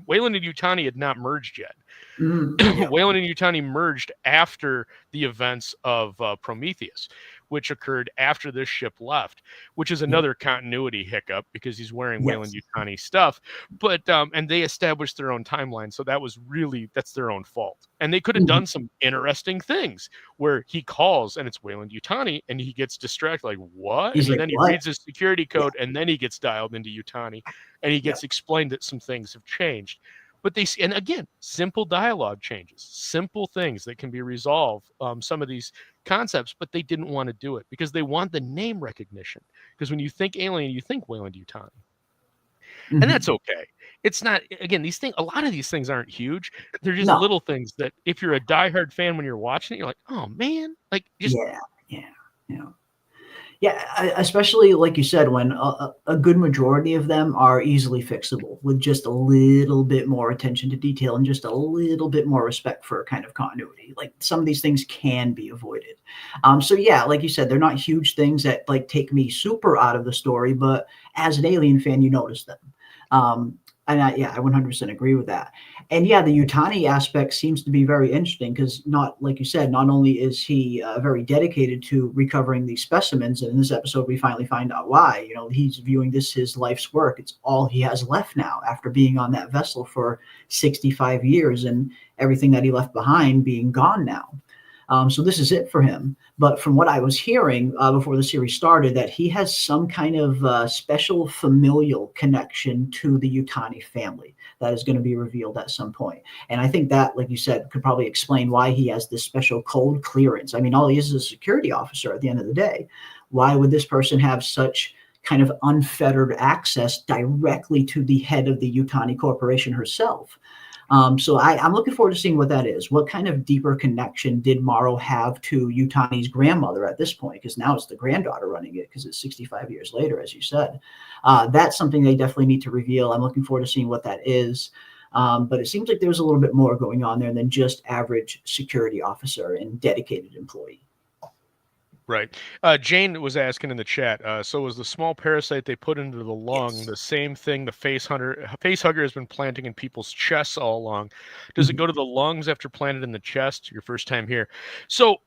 Weyland and Yutani had not merged yet. Weyland and Yutani merged after the events of Prometheus, which occurred after this ship left, which is another continuity hiccup because he's wearing Weyland-Yutani stuff. But and they established their own timeline, so that's their own fault. And they could have done some interesting things where he calls and it's Weyland-Yutani and he gets distracted, like what? And then he reads his security code and then he gets dialed into Yutani and he gets explained that some things have changed. But and again, simple dialogue changes, simple things that can be resolved, some of these concepts, but they didn't want to do it because they want the name recognition. Because when you think Alien, you think Weyland-Yutani. And that's okay. It's not, again, a lot of these things aren't huge. They're just little things that if you're a diehard fan, when you're watching it, you're like, oh man, like just. Yeah, especially like you said, when a good majority of them are easily fixable with just a little bit more attention to detail and just a little bit more respect for kind of continuity. Like some of these things can be avoided. So yeah, like you said, they're not huge things that like take me super out of the story, but as an Alien fan, you notice them. And I 100% agree with that. And yeah, the Yutani aspect seems to be very interesting because like you said, not only is he very dedicated to recovering these specimens, and in this episode, we finally find out why, he's viewing this his life's work. It's all he has left now after being on that vessel for 65 years and everything that he left behind being gone now. So this is it for him. But from what I was hearing before the series started, that he has some kind of special familial connection to the Yutani family that is going to be revealed at some point. And I think that, like you said, could probably explain why he has this special code clearance. I mean, all he is a security officer at the end of the day. Why would this person have such kind of unfettered access directly to the head of the Yutani Corporation herself? So I'm looking forward to seeing what that is. What kind of deeper connection did Morrow have to Yutani's grandmother at this point? Because now it's the granddaughter running it because it's 65 years later, as you said. That's something they definitely need to reveal. I'm looking forward to seeing what that is. But it seems like there's a little bit more going on there than just average security officer and dedicated employee. Right. Jane was asking in the chat, so was the small parasite they put into the lung the same thing the face hugger has been planting in people's chests all along? Does it go to the lungs after planted in the chest? Your first time here. So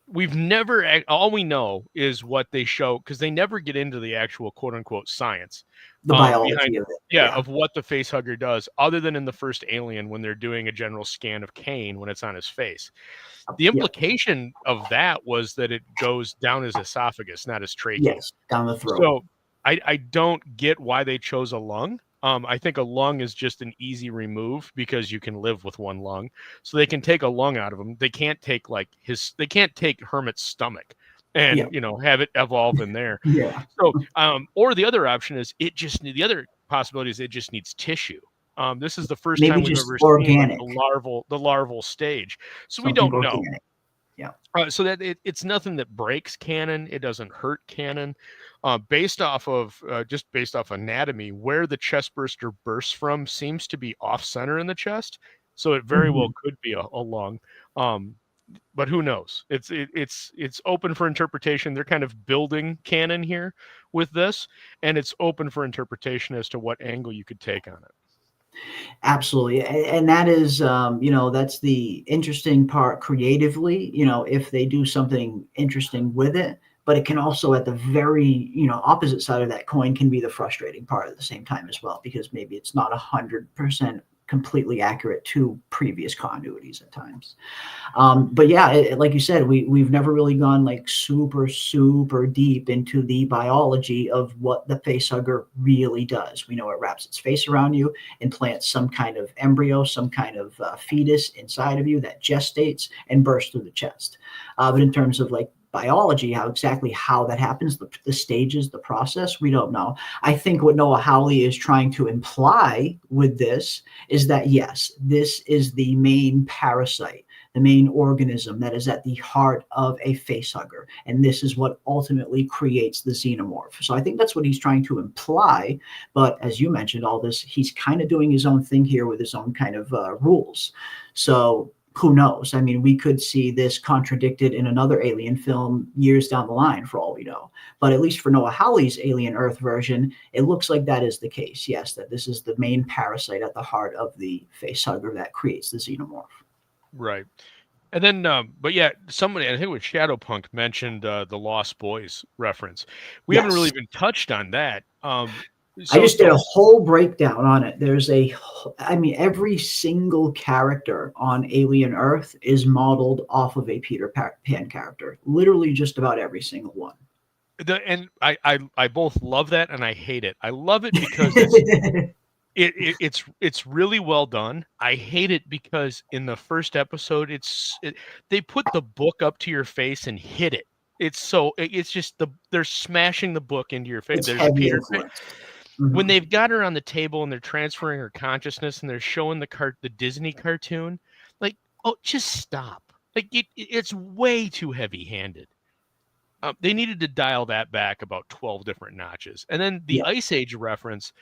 we've never, all we know is what they show, because they never get into the actual quote unquote science. The biology of it. Of what the face hugger does, other than in the first Alien when they're doing a general scan of Kane when it's on his face. The implication of that was that it goes down his esophagus, not his trachea. Yes, down the throat. So I don't get why they chose a lung. I think a lung is just an easy remove because you can live with one lung. So they can take a lung out of him. They can't take they can't take Hermit's stomach and have it evolve in there. So or the other option is the other possibility is it just needs tissue. This is the first time we've ever seen the larval stage. So we don't know. So that it's nothing that breaks canon. It doesn't hurt canon. Based off anatomy, where the chest burster bursts from seems to be off center in the chest. So it very well could be a lung. But who knows? It's open for interpretation. They're kind of building canon here with this, and it's open for interpretation as to what angle you could take on it. Absolutely. And that is, that's the interesting part creatively, if they do something interesting with it, but it can also at the very, opposite side of that coin can be the frustrating part at the same time as well, because maybe it's not 100% completely accurate to previous continuities at times. But yeah, like you said, we've never really gone like super, super deep into the biology of what the facehugger really does. We know it wraps its face around you, implants some kind of embryo, some kind of fetus inside of you that gestates and bursts through the chest. But in terms of like biology, how that happens, the stages, the process, we don't know. I think what Noah Hawley is trying to imply with this is that, yes, this is the main parasite, the main organism that is at the heart of a facehugger. And this is what ultimately creates the xenomorph. So I think that's what he's trying to imply. But as you mentioned, all this, he's kind of doing his own thing here with his own kind of rules. So who knows? I mean, we could see this contradicted in another Alien film years down the line, for all we know. But at least for Noah Hawley's Alien Earth version, it looks like that is the case. Yes, that this is the main parasite at the heart of the facehugger that creates the xenomorph. Right. And then, but yeah, somebody, I think it was Shadowpunk, mentioned the Lost Boys reference. We haven't really even touched on that. I just did a whole breakdown on it. I mean, every single character on Alien Earth is modeled off of a Peter Pan character. Literally just about every single one. And I both love that and I hate it. I love it because it's really well done. I hate it because in the first episode, they put the book up to your face and hit it. It's just they're smashing the book into your face. It's There's Peter Pan. Mm-hmm. When they've got her on the table and they're transferring her consciousness and they're showing the Disney cartoon, like, oh, just stop. Like it's way too heavy-handed. They needed to dial that back about 12 different notches. And then the Ice Age reference,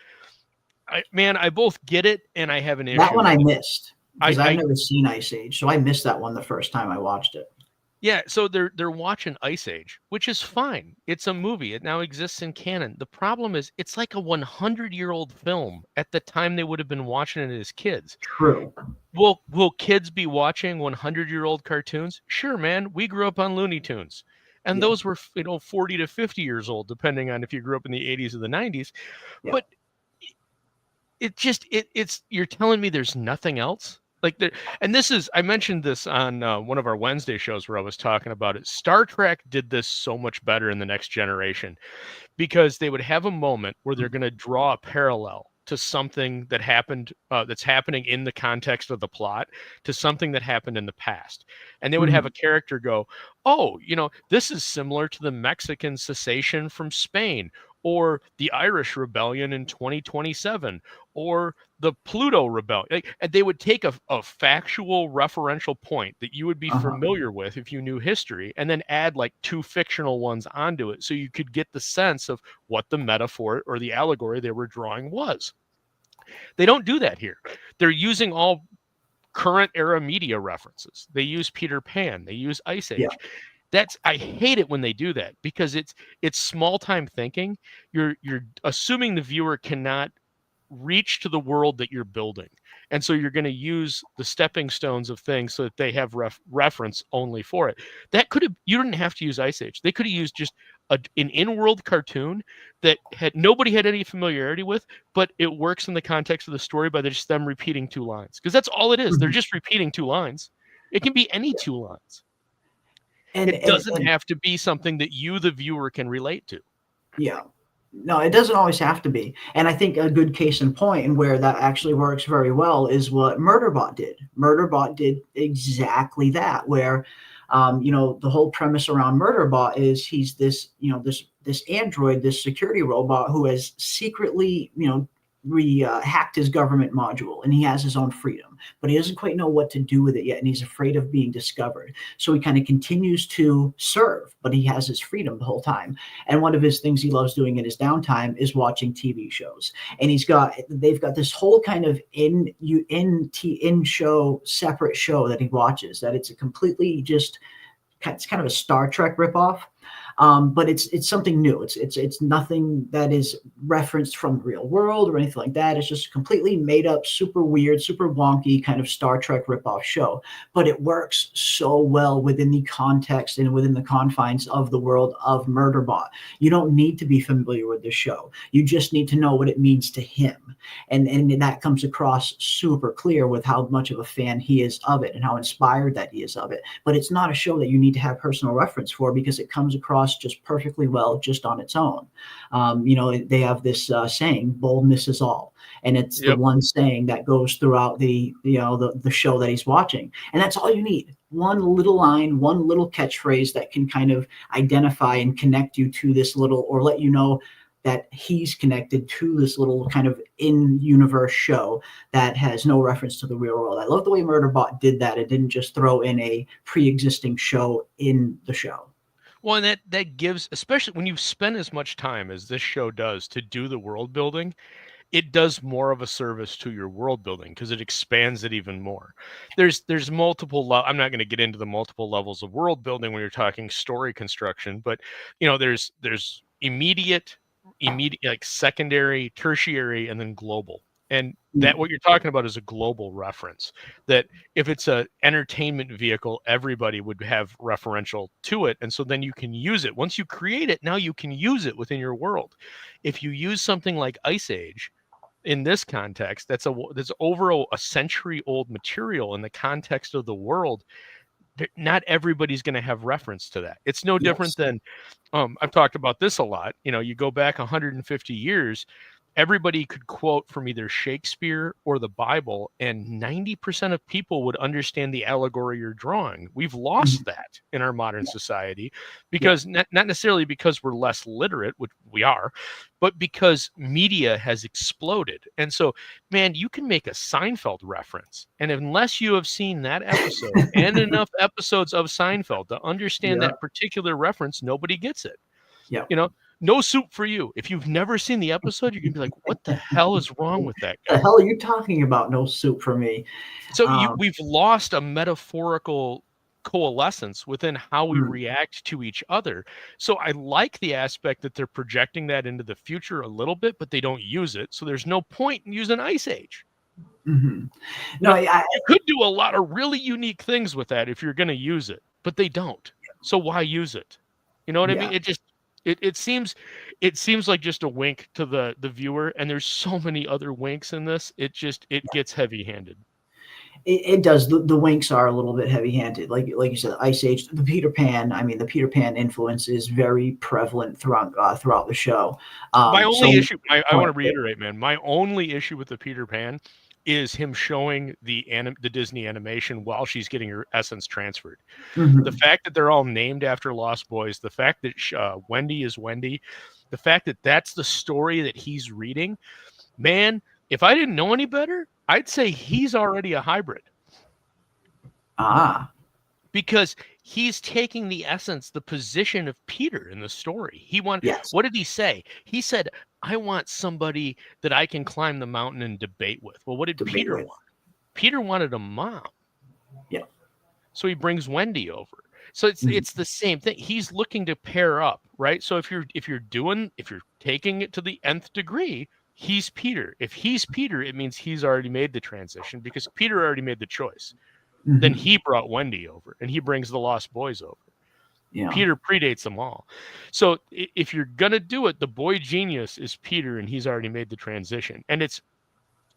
I both get it and I have an issue. That one I missed because I've never seen Ice Age, so I missed that one the first time I watched it. Yeah, so they're watching Ice Age, which is fine. It's a movie. It now exists in canon. The problem is it's like a 100-year-old film at the time they would have been watching it as kids. True. Will kids be watching 100-year-old cartoons? Sure, man. We grew up on Looney Tunes. And those were 40 to 50 years old, depending on if you grew up in the 80s or the 90s. Yeah. But it's you're telling me there's nothing else? And this is, I mentioned this on one of our Wednesday shows where I was talking about it. Star Trek did this so much better in The Next Generation because they would have a moment where they're going to draw a parallel to something that happened, that's happening in the context of the plot, to something that happened in the past. And they would have a character go, oh, this is similar to the Mexican cessation from Spain, or the Irish Rebellion in 2027, or the Pluto Rebellion. And they would take a factual referential point that you would be familiar with if you knew history, and then add like two fictional ones onto it so you could get the sense of what the metaphor or the allegory they were drawing was. They don't do that here. They're using all current era media references. They use Peter Pan. They use Ice Age. Yeah. I hate it when they do that because it's small time thinking. You're assuming the viewer cannot reach to the world that you're building, and so you're going to use the stepping stones of things so that they have reference only for it. You didn't have to use Ice Age. They could have used just an in-world cartoon that nobody had any familiarity with, but it works in the context of the story by just them repeating two lines, because that's all it is. They're just repeating two lines. It can be any two lines. And it doesn't have to be something that you, the viewer, can relate to. Yeah. No, it doesn't always have to be. And I think a good case in point and where that actually works very well is what Murderbot did. Murderbot did exactly that, where, the whole premise around Murderbot is he's this android, this security robot who has secretly, hacked his government module, and he has his own freedom, but he doesn't quite know what to do with it yet, and he's afraid of being discovered. So he kind of continues to serve, but he has his freedom the whole time. And one of his things he loves doing in his downtime is watching TV shows. And they've got this whole kind of in show separate show that he watches, that it's a completely it's kind of a Star Trek ripoff. But it's something new. It's nothing that is referenced from the real world or anything like that. It's just a completely made up, super weird, super wonky kind of Star Trek ripoff show. But it works so well within the context and within the confines of the world of Murderbot. You don't need to be familiar with the show. You just need to know what it means to him. And that comes across super clear with how much of a fan he is of it and how inspired that he is of it. But it's not a show that you need to have personal reference for, because it comes across just perfectly well just on its own. They have this saying, boldness is all. And it's the one saying that goes throughout the show that he's watching. And that's all you need. One little line, one little catchphrase that can kind of identify and connect you to this little, or let you know that he's connected to this little kind of in-universe show that has no reference to the real world. I love the way Murderbot did that. It didn't just throw in a pre-existing show in the show. Well, and that gives, especially when you've spent as much time as this show does to do the world building, it does more of a service to your world building because it expands it even more. There's multiple I'm not going to get into the multiple levels of world building when you're talking story construction, but there's immediate, like secondary, tertiary, and then global. And that what you're talking about is a global reference, that if it's a entertainment vehicle, everybody would have referential to it. And so then you can use it. Once you create it, now you can use it within your world. If you use something like Ice Age, in this context, that's over a century old material in the context of the world. Not everybody's going to have reference to that. It's no different than, I've talked about this a lot. You go back 150 years, everybody could quote from either Shakespeare or the Bible, and 90% of people would understand the allegory you're drawing. We've lost that in our modern society because not necessarily because we're less literate, which we are, but because media has exploded. And so, man, you can make a Seinfeld reference, and unless you have seen that episode and enough episodes of Seinfeld to understand that particular reference, nobody gets it. No Soup for You. If you've never seen the episode, you're going to be like, what the hell is wrong with that guy? The hell are you talking about? No Soup for Me. So we've lost a metaphorical coalescence within how we react to each other. So I like the aspect that they're projecting that into the future a little bit, but they don't use it. So there's no point in using Ice Age. No, you could do a lot of really unique things with that if you're going to use it, but they don't. So why use it? You know what I mean? It seems like just a wink to the viewer, and there's so many other winks in this. It gets heavy-handed. It does. The winks are a little bit heavy-handed, like you said. Ice Age, the Peter Pan. I mean, the Peter Pan influence is very prevalent throughout the show. My only issue, I want to reiterate, man. My only issue with the Peter Pan is him showing the Disney animation while she's getting her essence transferred. The fact that they're all named after Lost Boys, the fact that Wendy is Wendy, the fact that that's the story that he's reading, man, if I didn't know any better, I'd say he's already a hybrid. Because he's taking the essence, the position of Peter in the story. What did he say? He said, I want somebody that I can climb the mountain and debate with. Well, what did Peter want? Peter wanted a mom. Yeah. So he brings Wendy over. So it's the same thing. He's looking to pair up, right? So if you're taking it to the nth degree, he's Peter. If he's Peter, it means he's already made the transition because Peter already made the choice. Then he brought Wendy over, and he brings the Lost Boys over. Peter predates them all. So if you're going to do it, the boy genius is Peter, and he's already made the transition. And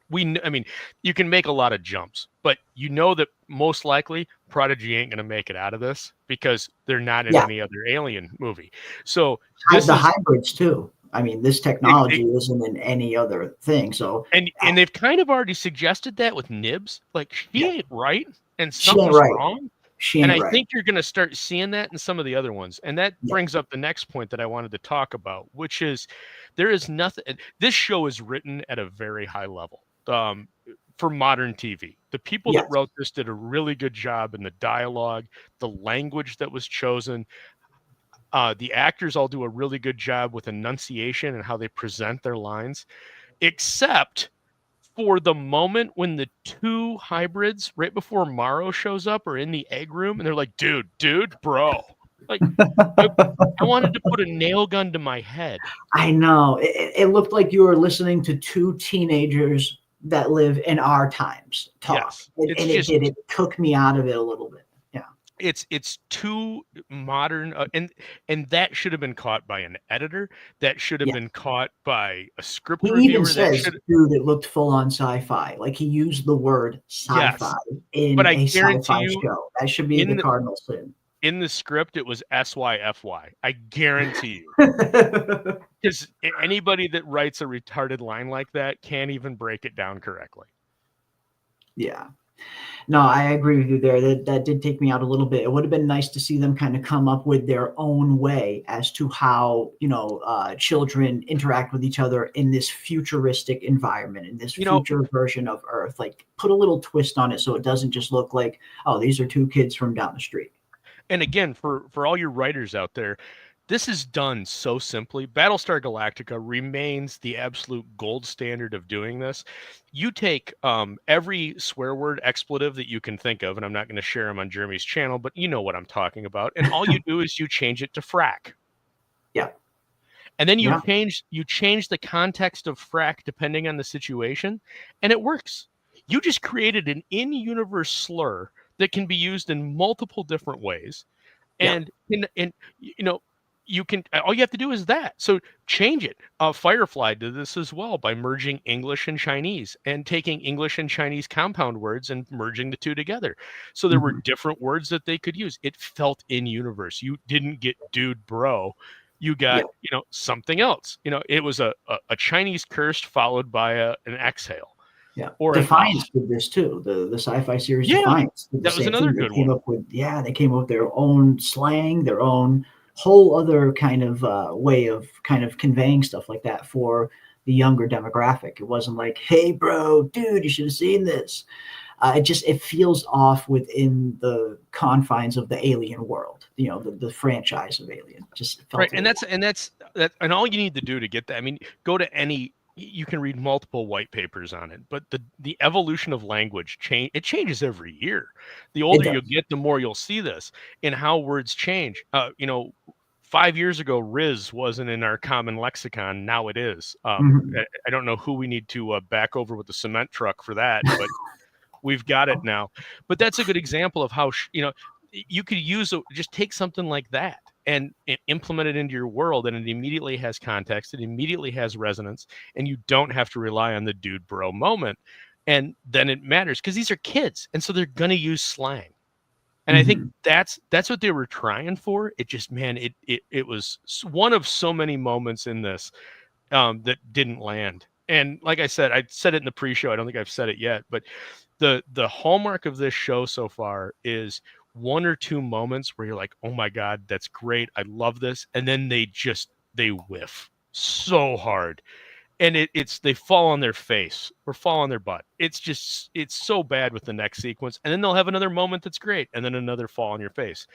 you can make a lot of jumps, but you know that most likely Prodigy ain't going to make it out of this because they're not in any other Alien movie. So the hybrids too. I mean, this technology isn't in any other thing. So and they've kind of already suggested that with Nibs, like she ain't right and something's wrong. I think you're going to start seeing that in some of the other ones. And that brings up the next point that I wanted to talk about, which is there is nothing. This show is written at a very high level for modern TV. The people that wrote this did a really good job in the dialogue, the language that was chosen. The actors all do a really good job with enunciation and how they present their lines, except for the moment when the two hybrids right before Morrow shows up are in the egg room and they're like, dude, bro. Like, I wanted to put a nail gun to my head. I know. It looked like you were listening to two teenagers that live in our times talk. Yes. It took me out of it a little bit. It's too modern, and that should have been caught by an editor. That should have been caught by a script reviewer. He even says, dude, it looked full on sci-fi. Like he used the word sci-fi in a sci-fi show. That should be the cardinal sin. In the script, it was SYFY. I guarantee you. Because anybody that writes a retarded line like that can't even break it down correctly. Yeah. No, I agree with you there. That did take me out a little bit. It would have been nice to see them kind of come up with their own way as to how, children interact with each other in this futuristic environment, in this future version of Earth. Like put a little twist on it so it doesn't just look like, oh, these are two kids from down the street. And again, for all your writers out there, this is done so simply. Battlestar Galactica remains the absolute gold standard of doing this. You take every swear word expletive that you can think of, and I'm not going to share them on Jeremy's channel, but you know what I'm talking about. And all you do is you change it to frack. Yeah. And then you change the context of frack depending on the situation, and it works. You just created an in-universe slur that can be used in multiple different ways. And you can, all you have to do is that. So change it. Firefly did this as well by merging English and Chinese and taking English and Chinese compound words and merging the two together. So there were different words that they could use. It felt in universe. You didn't get dude bro. You got, something else. It was a Chinese curse followed by an exhale. Yeah, or Defiance did this too. The sci-fi series Defiance. That was another good one. They came up with their own slang, their own whole other kind of way of kind of conveying stuff like that for the younger demographic. It wasn't like, "Hey, bro, dude, you should have seen this." It feels off within the confines of the Alien world. The franchise of Alien just felt right, and all you need to do to get that. I mean, go to any. You can read multiple white papers on it, but the evolution of language changes every year. The older you get, the more you'll see this in how words change. 5 years ago, Riz wasn't in our common lexicon. Now it is. I don't know who we need to back over with the cement truck for that, but we've got it now. But that's a good example of how you could just take something like that and implement it into your world, and it immediately has context, it immediately has resonance, and you don't have to rely on the dude bro moment. And then it matters because these are kids, and so they're gonna use slang. And I think that's what they were trying for. It just, man, it was one of so many moments in this that didn't land. And like I said it in the pre-show, I don't think I've said it yet, but the hallmark of this show so far is one or two moments where you're like, oh my God, that's great. I love this. And then they whiff so hard. And they fall on their face or fall on their butt. It's so bad with the next sequence. And then they'll have another moment that's great. And then another fall on your face.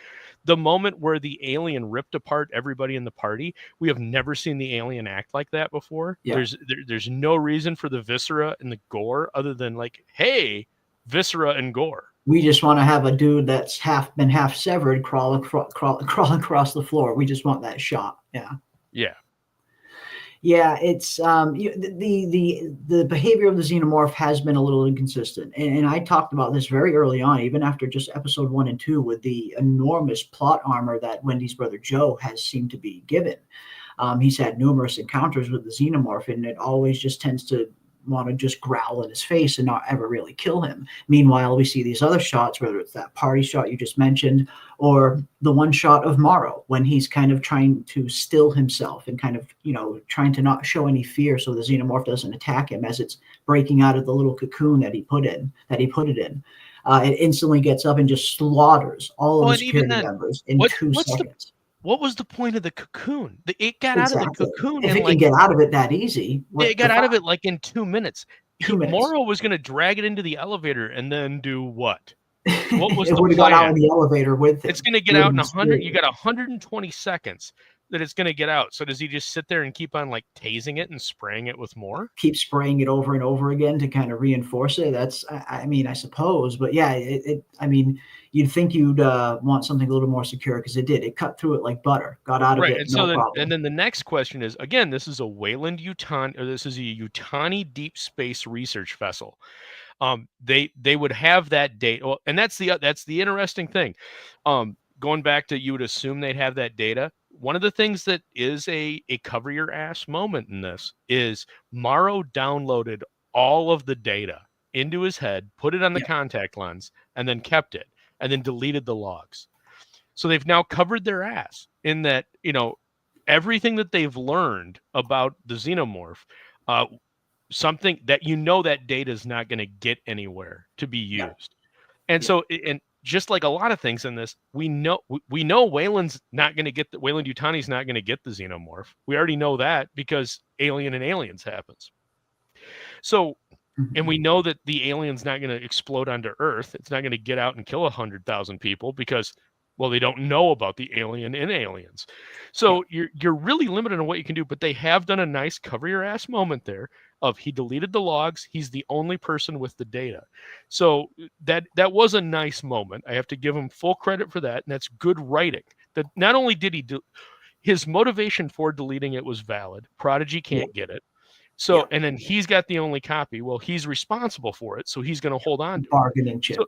The moment where the alien ripped apart everybody in the party, we have never seen the alien act like that before. Yeah. There's no reason for the viscera and the gore other than like, hey, viscera and gore. We just want to have a dude that's been half severed crawl across the floor. We just want that shot. Yeah. Yeah. Yeah, it's the behavior of the xenomorph has been a little inconsistent, and I talked about this very early on, even after just episode 1 and 2, with the enormous plot armor that Wendy's brother Joe has seemed to be given. He's had numerous encounters with the xenomorph, and it always just tends to want to just growl in his face and not ever really kill him. Meanwhile, we see these other shots, whether it's that party shot you just mentioned, or the one shot of Morrow when he's kind of trying to still himself and kind of, trying to not show any fear so the xenomorph doesn't attack him as it's breaking out of the little cocoon that he put it in. It instantly gets up and just slaughters all of his security members in 2 seconds. What was the point of the cocoon? It got out of the cocoon. If it can get out of it that easy. It got out of it like in 2 minutes. Morrow was going to drag it into the elevator and then do what? What was it would have got out in the elevator with it. It's going to get out in 100. You got 120 seconds that it's going to get out. So does he just sit there and keep on like tasing it and spraying it with more? Keep spraying it over and over again to kind of reinforce it. That's, I suppose, but yeah, you'd think you'd want something a little more secure because it did. It cut through it like butter, got out of it. And so then the next question is, again, this is a this is a Yutani deep space research vessel. They would have that data. Well, and that's the interesting thing. Going back to, you would assume they'd have that data. One of the things that is a cover your ass moment in this is Morrow downloaded all of the data into his head, put it on the contact lens, and then kept it, and then deleted the logs. So they've now covered their ass in that, everything that they've learned about the xenomorph, something that that data is not going to get anywhere to be used. And so, and just like a lot of things in this, we know Wayland's not going to get Wayland Yutani's not going to get the xenomorph. We already know that because Alien and Aliens happens. So, and we know that the alien's not going to explode onto Earth. It's not going to get out and kill 100,000 people because Well, they don't know about the alien in Aliens. So you're really limited on what you can do, but they have done a nice cover your ass moment there of he deleted the logs. He's the only person with the data. So that was a nice moment. I have to give him full credit for that. And that's good writing. That not only did he do his motivation for deleting it was valid. Prodigy can't get it. So, and then he's got the only copy. Well, he's responsible for it. So he's going to hold on to bargaining chip. So,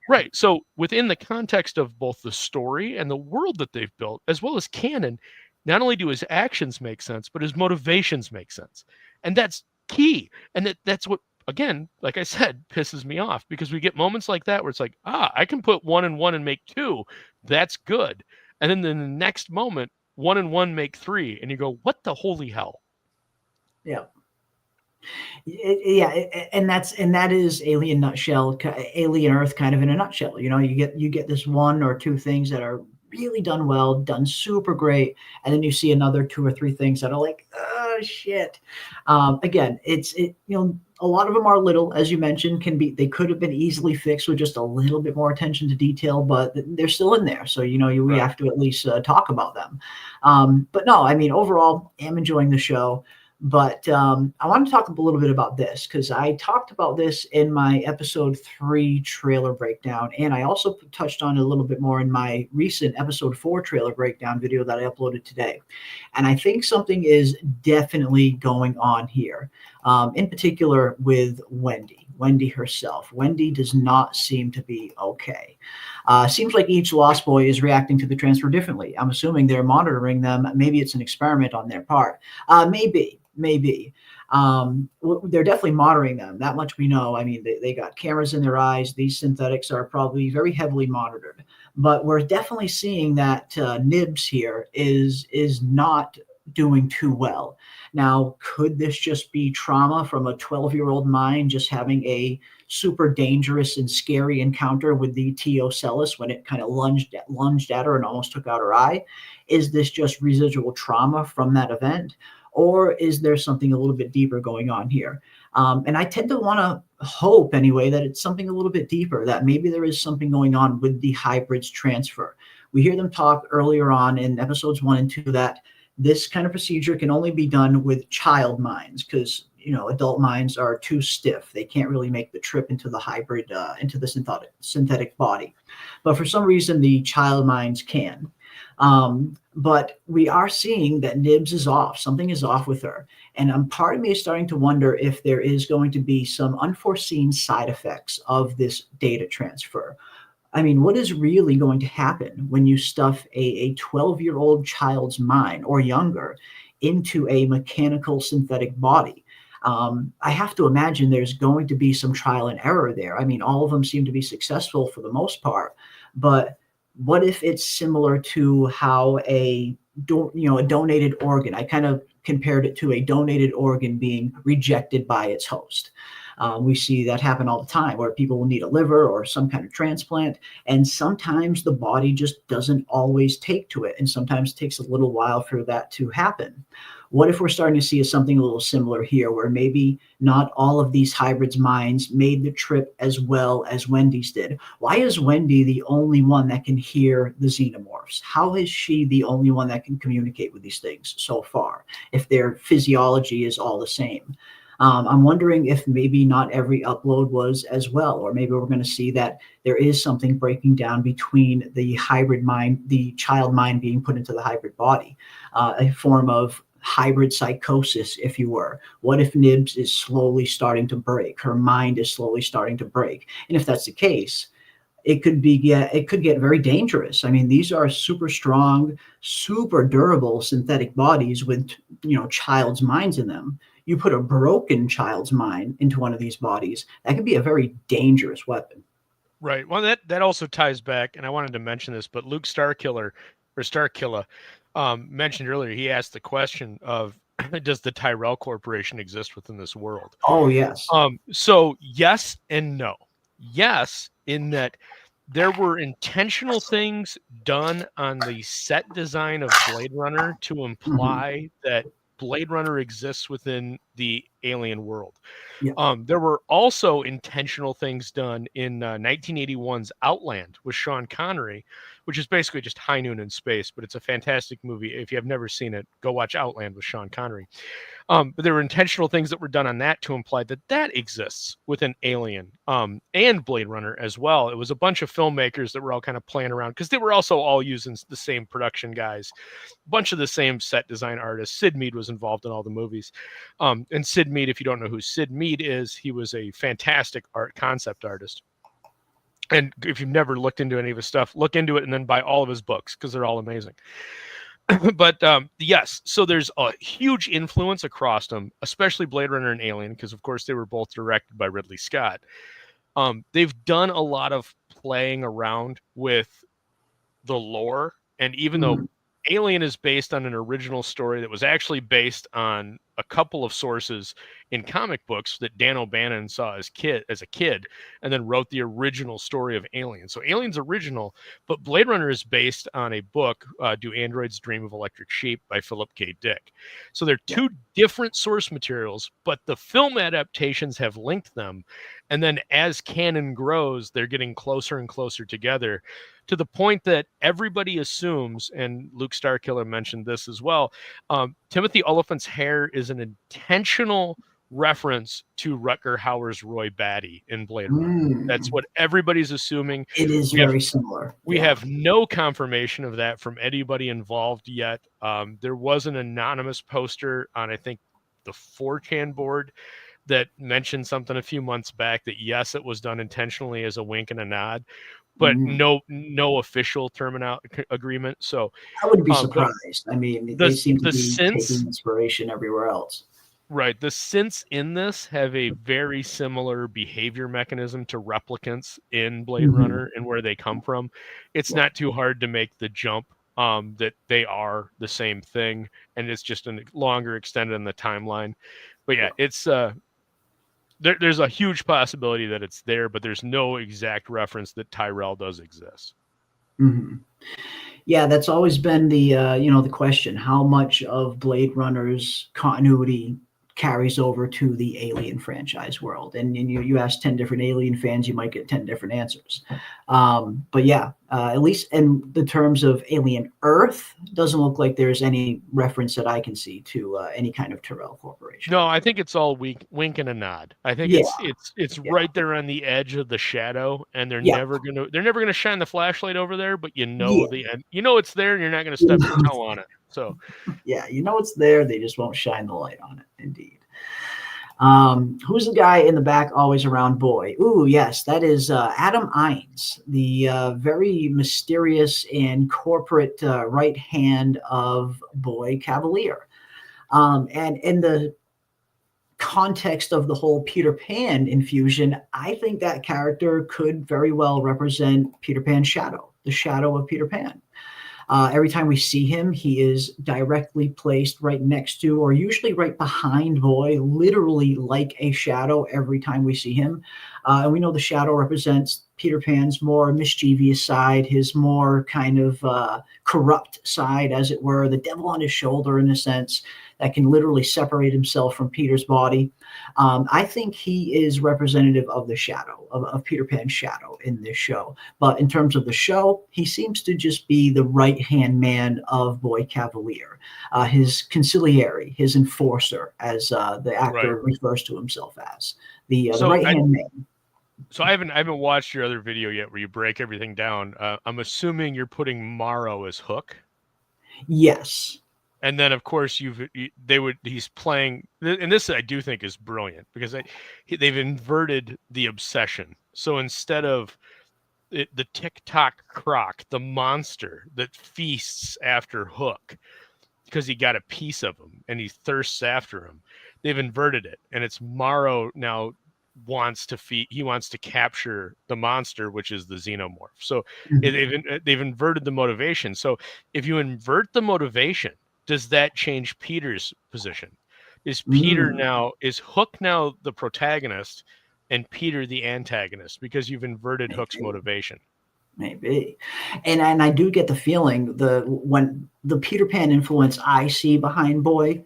right. So within the context of both the story and the world that they've built, as well as canon, not only do his actions make sense, but his motivations make sense. And that's key. And that's what, again, like I said, pisses me off, because we get moments like that where it's like, I can put 1 and 1 and make 2. That's good. And then in the next moment, 1 and 1 make 3. And you go, what the holy hell? Yeah. And that is Alien nutshell, Alien Earth kind of in a nutshell. You know, you get this 1 or 2 things that are really done well, done super great, and then you see another 2 or 3 things that are like, oh shit. Again, you know, a lot of them are little, as you mentioned, they could have been easily fixed with just a little bit more attention to detail, but they're still in there. So, you know, we have to at least talk about them. But no, I mean, overall, I'm enjoying the show. But I want to talk a little bit about this, because I talked about this in my episode 3 trailer breakdown, and I also touched on it a little bit more in my recent episode 4 trailer breakdown video that I uploaded today. And I think something is definitely going on here, in particular with Wendy herself. Wendy does not seem to be okay. Seems like each Lost Boy is reacting to the transfer differently. I'm assuming they're monitoring them. Maybe it's an experiment on their part. Maybe. They're definitely monitoring them. That much we know. I mean, they got cameras in their eyes. These synthetics are probably very heavily monitored. But we're definitely seeing that Nibs here is not doing too well. Now, could this just be trauma from a 12-year-old mind just having a super dangerous and scary encounter with the Teocellus when it kind of lunged at her and almost took out her eye? Is this just residual trauma from that event? Or is there something a little bit deeper going on here? And I tend to want to hope, anyway, that it's something a little bit deeper, that maybe there is something going on with the hybrids transfer. We hear them talk earlier on in episodes 1 and 2 that this kind of procedure can only be done with child minds, because, you know, adult minds are too stiff. They can't really make the trip into the hybrid, into the synthetic body. But for some reason, the child minds can. But we are seeing that Nibs is off. Something is off with her. And part of me is starting to wonder if there is going to be some unforeseen side effects of this data transfer. I mean, what is really going to happen when you stuff a 12-year-old child's mind or younger into a mechanical synthetic body? I have to imagine there's going to be some trial and error there. I mean, all of them seem to be successful for the most part, but what if it's similar to how a donated organ? I kind of compared it to a donated organ being rejected by its host. We see that happen all the time, where people will need a liver or some kind of transplant, and sometimes the body just doesn't always take to it, and sometimes it takes a little while for that to happen. What if we're starting to see something a little similar here, where maybe not all of these hybrids' minds made the trip as well as Wendy's did? Why is Wendy the only one that can hear the xenomorphs? How is she the only one that can communicate with these things so far, if their physiology is all the same? I'm wondering if maybe not every upload was as well, or maybe we're going to see that there is something breaking down between the hybrid mind, the child mind being put into the hybrid body, a form of hybrid psychosis, if you were. What if Nibs is slowly starting to break? Her mind is slowly starting to break. And if that's the case, it could get very dangerous. I mean, these are super strong, super durable synthetic bodies with, child's minds in them. You put a broken child's mind into one of these bodies, that could be a very dangerous weapon. Right. Well, that also ties back, and I wanted to mention this, but Luke Starkiller mentioned earlier, he asked the question of, does the Tyrell Corporation exist within this world? Oh, yes. So yes and no. Yes, in that there were intentional things done on the set design of Blade Runner to imply that Blade Runner exists within the alien world. Yeah. There were also intentional things done in 1981's Outland with Sean Connery, which is basically just High Noon in space, but it's a fantastic movie. If you have never seen it, go watch Outland with Sean Connery. But there were intentional things that were done on that to imply that that exists within Alien and Blade Runner as well. It was a bunch of filmmakers that were all kind of playing around because they were also all using the same production guys, a bunch of the same set design artists. Sid Mead was involved in all the movies. And Sid Mead, if you don't know who Sid Mead is, he was a fantastic art concept artist. And if you've never looked into any of his stuff, look into it and then buy all of his books because they're all amazing. But yes, so there's a huge influence across them, especially Blade Runner and Alien, because of course they were both directed by Ridley Scott. They've done a lot of playing around with the lore, and even though Alien is based on an original story that was actually based on a couple of sources in comic books that Dan O'Bannon saw as a kid, and then wrote the original story of Alien. So Alien's original, but Blade Runner is based on a book, Do Androids Dream of Electric Sheep by Philip K. Dick. So they're two different source materials, but the film adaptations have linked them. And then as canon grows, they're getting closer and closer together, to the point that everybody assumes, and Luke Starkiller mentioned this as well, Timothy Oliphant's hair is an intentional reference to Rutger Hauer's Roy Batty in Blade Runner. That's what everybody's assuming. It is very similar. We have no confirmation of that from anybody involved yet. There was an anonymous poster on, I think, the 4chan board that mentioned something a few months back that, yes, it was done intentionally as a wink and a nod, but no official agreement. So I wouldn't be surprised. I mean, they seem to be taking inspiration everywhere else. Right. The synths in this have a very similar behavior mechanism to replicants in Blade Runner and where they come from. It's not too hard to make the jump that they are the same thing, and it's just a longer extended in the timeline. But yeah, it's there's a huge possibility that it's there, but there's no exact reference that Tyrell does exist. Yeah, that's always been the the question: how much of Blade Runner's continuity carries over to the Alien franchise world? And you ask 10 different Alien fans, you might get 10 different answers. But yeah, at least in the terms of Alien Earth, doesn't look like there's any reference that I can see to any kind of Tyrell Corporation. No, I think it's all wink and a nod. I think it's right there on the edge of the shadow, and they're never gonna shine the flashlight over there, but the end. You know it's there, and you're not gonna stub your toe on it. So yeah, it's there. They just won't shine the light on it. Indeed. Who's the guy in the back always around Boy? Ooh, yes, that is Adam Ines, the very mysterious and corporate right hand of Boy Cavalier. And in the context of the whole Peter Pan infusion, I think that character could very well represent Peter Pan's shadow, the shadow of Peter Pan. Every time we see him, he is directly placed right next to, or usually right behind Boy, literally like a shadow every time we see him. And we know the shadow represents Peter Pan's more mischievous side, his more kind of corrupt side, as it were, the devil on his shoulder in a sense, that can literally separate himself from Peter's body. I think he is representative of the shadow, of Peter Pan's shadow in this show. But in terms of the show, he seems to just be the right-hand man of Boy Cavalier, his conciliary, his enforcer, as the actor refers to himself as, the right-hand man. So I haven't watched your other video yet where you break everything down. I'm assuming you're putting Morrow as Hook. Yes. And then, of course, he's playing, and this I do think is brilliant because they've inverted the obsession. So instead of the tick-tock croc, the monster that feasts after Hook because he got a piece of him and he thirsts after him, they've inverted it, and it's Morrow now wants to capture the monster, which is the xenomorph. So they've inverted the motivation. So if you invert the motivation, does that change Peter's position? Is Hook now the protagonist and Peter the antagonist because you've inverted Hook's motivation? Maybe. And I do get the feeling when the Peter Pan influence I see behind Boy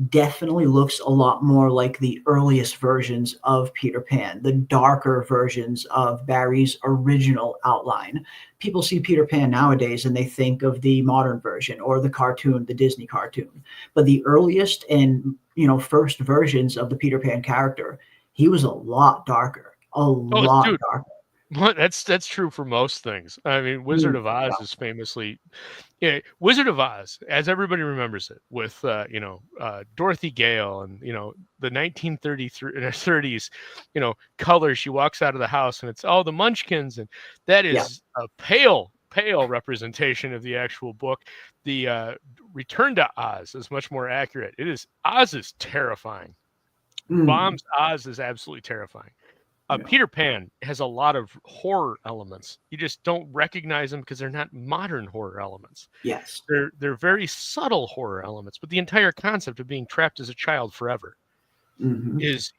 definitely looks a lot more like the earliest versions of Peter Pan, the darker versions of Barry's original outline. People see Peter Pan nowadays and they think of the modern version or the cartoon, the Disney cartoon. But the earliest and, first versions of the Peter Pan character, he was a lot darker, lot darker. Well, that's true for most things. I mean, Wizard of Oz is famously, Wizard of Oz, as everybody remembers it, with Dorothy Gale and the 1930s, color. She walks out of the house and it's all the Munchkins, and that is a pale representation of the actual book. The Return to Oz is much more accurate. Oz is terrifying. Baum's Oz is absolutely terrifying. Peter Pan has a lot of horror elements. You just don't recognize them because they're not modern horror elements. Yes. They're very subtle horror elements, but the entire concept of being trapped as a child forever it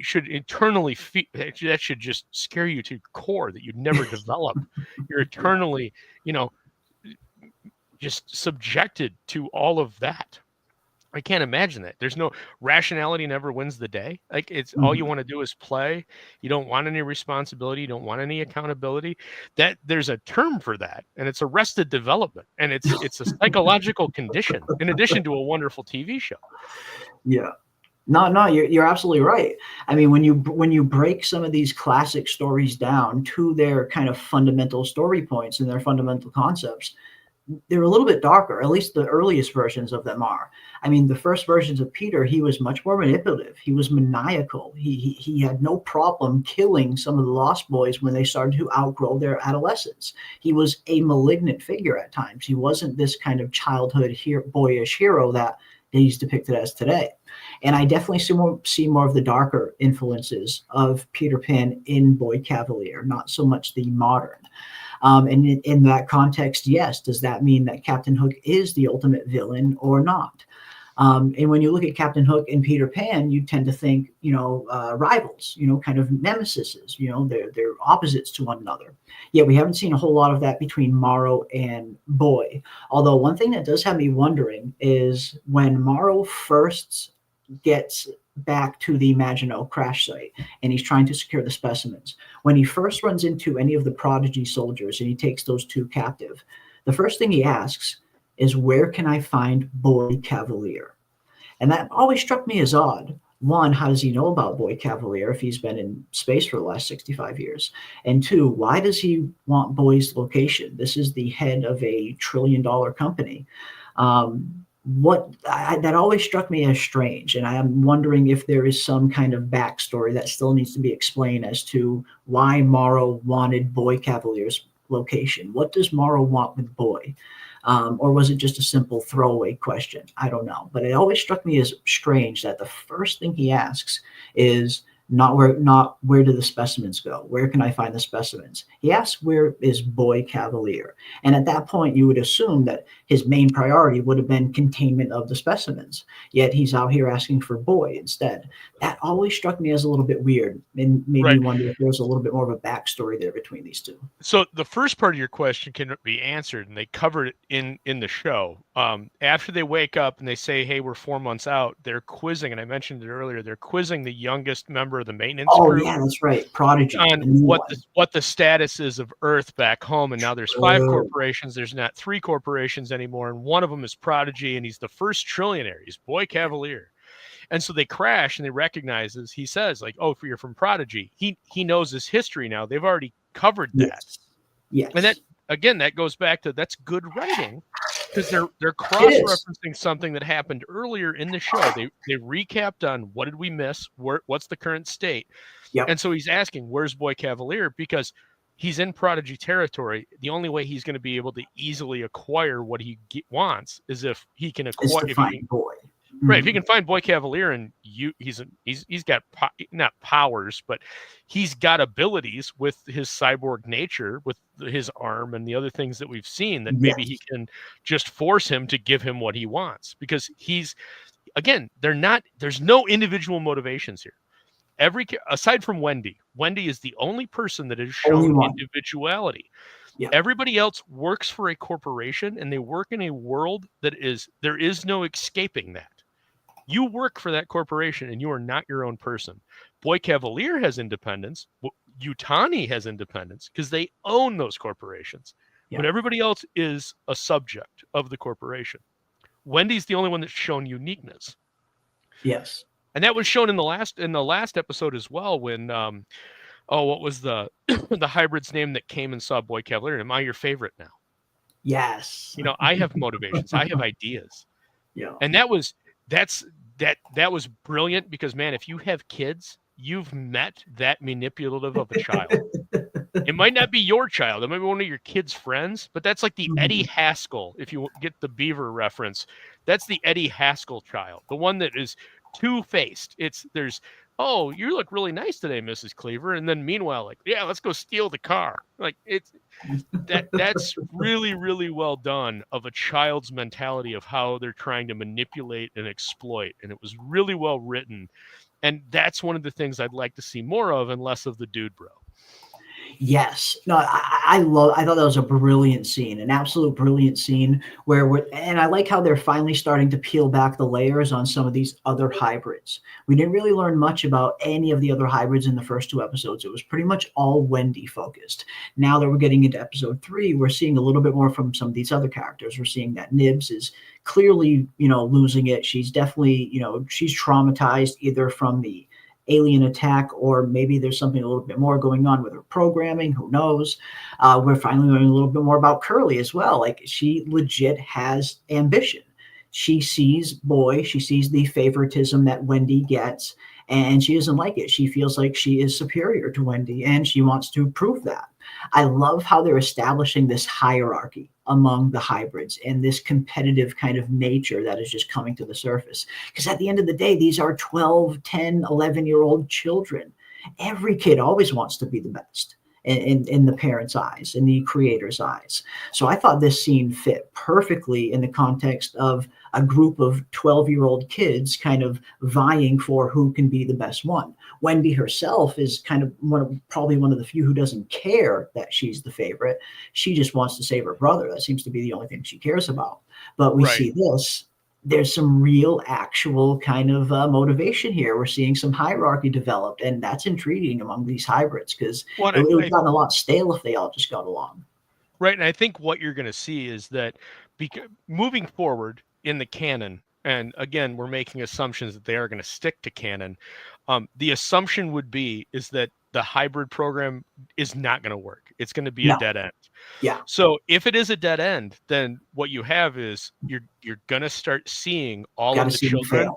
should internally that should just scare you to your core, that you'd never develop. You're eternally, just subjected to all of that. I can't imagine that. There's no rationality, never wins the day. Like, it's all you want to do is play. You don't want any responsibility. You don't want any accountability. That there's a term for that, and it's arrested development, and it's a psychological condition in addition to a wonderful TV show. Yeah. No, you're absolutely right. I mean, when you break some of these classic stories down to their kind of fundamental story points and their fundamental concepts, they're a little bit darker. At least the earliest versions of them are. I mean, the first versions of Peter, he was much more manipulative. He was maniacal. He had no problem killing some of the Lost Boys when they started to outgrow their adolescence. He was a malignant figure at times. He wasn't this kind of childhood boyish hero that he's depicted as today. And I definitely see more of the darker influences of Peter Pan in Boy Cavalier, not so much the modern. And in that context, yes, does that mean that Captain Hook is the ultimate villain or not? And when you look at Captain Hook and Peter Pan, you tend to think, rivals, kind of nemesises, they're opposites to one another. Yet we haven't seen a whole lot of that between Morrow and Boy. Although one thing that does have me wondering is when Morrow first gets back to the Maginot crash site and he's trying to secure the specimens. When he first runs into any of the Prodigy soldiers and he takes those two captive, the first thing he asks is, where can I find Boy Cavalier? And that always struck me as odd. One, how does he know about Boy Cavalier if he's been in space for the last 65 years? And two, why does he want Boy's location? This is the head of a $1 trillion company. That always struck me as strange, and I am wondering if there is some kind of backstory that still needs to be explained as to why Morrow wanted Boy Cavalier's location. What does Morrow want with Boy? Or was it just a simple throwaway question? I don't know, but it always struck me as strange that the first thing he asks is not where do the specimens go? Where can I find the specimens? He asks, where is Boy Cavalier? And at that point, you would assume that his main priority would have been containment of the specimens. Yet he's out here asking for Boy instead. That always struck me as a little bit weird and made me wonder if there was a little bit more of a backstory there between these two. So the first part of your question can be answered, and they covered it in the show. After they wake up and they say, hey, we're 4 months out, they're quizzing, and I mentioned it earlier, they're quizzing the youngest member of the maintenance group. Yeah, that's right. Prodigy. On what the status is of Earth back home. And now there's 5 corporations. There's not 3 corporations anymore. And one of them is Prodigy, and he's the first trillionaire. He's Boy Cavalier. And so they crash and they recognizes, he says, like, oh, you're from Prodigy. He knows his history now. They've already covered that. Yes. And that goes back to, that's good writing, because they're cross-referencing something that happened earlier in the show. They recapped on what did we miss, what's the current state. Yep. And so he's asking, where's Boy Cavalier? Because he's in Prodigy territory. The only way he's going to be able to easily acquire what he wants is if he can acquire Boy. Right, if you can find Boy Cavalier, and he's got not powers, but he's got abilities with his cyborg nature, with his arm and the other things that we've seen, that maybe he can just force him to give him what he wants. Because there's no individual motivations here. Aside from Wendy is the only person that has shown individuality. Yeah. Everybody else works for a corporation, and they work in a world that there is no escaping that. You work for that corporation and you are not your own person. Boy Cavalier has independence. Utani has independence because they own those corporations. Yeah. But everybody else is a subject of the corporation. Wendy's the only one that's shown uniqueness. Yes. And that was shown in the last episode as well when what was the the hybrid's name that came and saw Boy Cavalier? Am I your favorite now? Yes. You know, I have motivations. I have ideas. Yeah. And that was brilliant because, man, if you have kids, you've met that manipulative of a child. It might not be your child. It might be one of your kids' friends, but that's like the Eddie Haskell. If you get the Beaver reference, that's the Eddie Haskell child, the one that is two-faced. Oh, you look really nice today, Mrs. Cleaver. And then meanwhile, like, yeah, let's go steal the car. Like that's really, really well done of a child's mentality of how they're trying to manipulate and exploit. And it was really well written. And that's one of the things I'd like to see more of and less of the dude bro. Yes. No, I thought that was a brilliant scene, an absolute brilliant scene and I like how they're finally starting to peel back the layers on some of these other hybrids. We didn't really learn much about any of the other hybrids in the first 2 episodes. It was pretty much all Wendy focused. Now that we're getting into episode 3, we're seeing a little bit more from some of these other characters. We're seeing that Nibs is clearly, losing it. She's definitely, she's traumatized either from the alien attack, or maybe there's something a little bit more going on with her programming. Who knows? We're finally learning a little bit more about Curly as well. Like, she legit has ambition. She sees the favoritism that Wendy gets, and she doesn't like it. She feels like she is superior to Wendy, and she wants to prove that. I love how they're establishing this hierarchy among the hybrids and this competitive kind of nature that is just coming to the surface. Because at the end of the day, these are 12, 10, 11-year-old children. Every kid always wants to be the best in the parents' eyes, in the creator's eyes. So I thought this scene fit perfectly in the context of a group of 12-year-old kids kind of vying for who can be the best one. Wendy herself is kind of probably one of the few who doesn't care that she's the favorite. She just wants to save her brother. That seems to be the only thing she cares about. But we see this. There's some real actual kind of motivation here. We're seeing some hierarchy developed, and that's intriguing among these hybrids because it would have gotten a lot stale if they all just got along. Right. And I think what you're going to see is that moving forward in the canon, and again, we're making assumptions that they are going to stick to canon. The assumption would be is that the hybrid program is not going to work. It's going to be a dead end. Yeah. So if it is a dead end, then what you have is you're going to start seeing all of the children.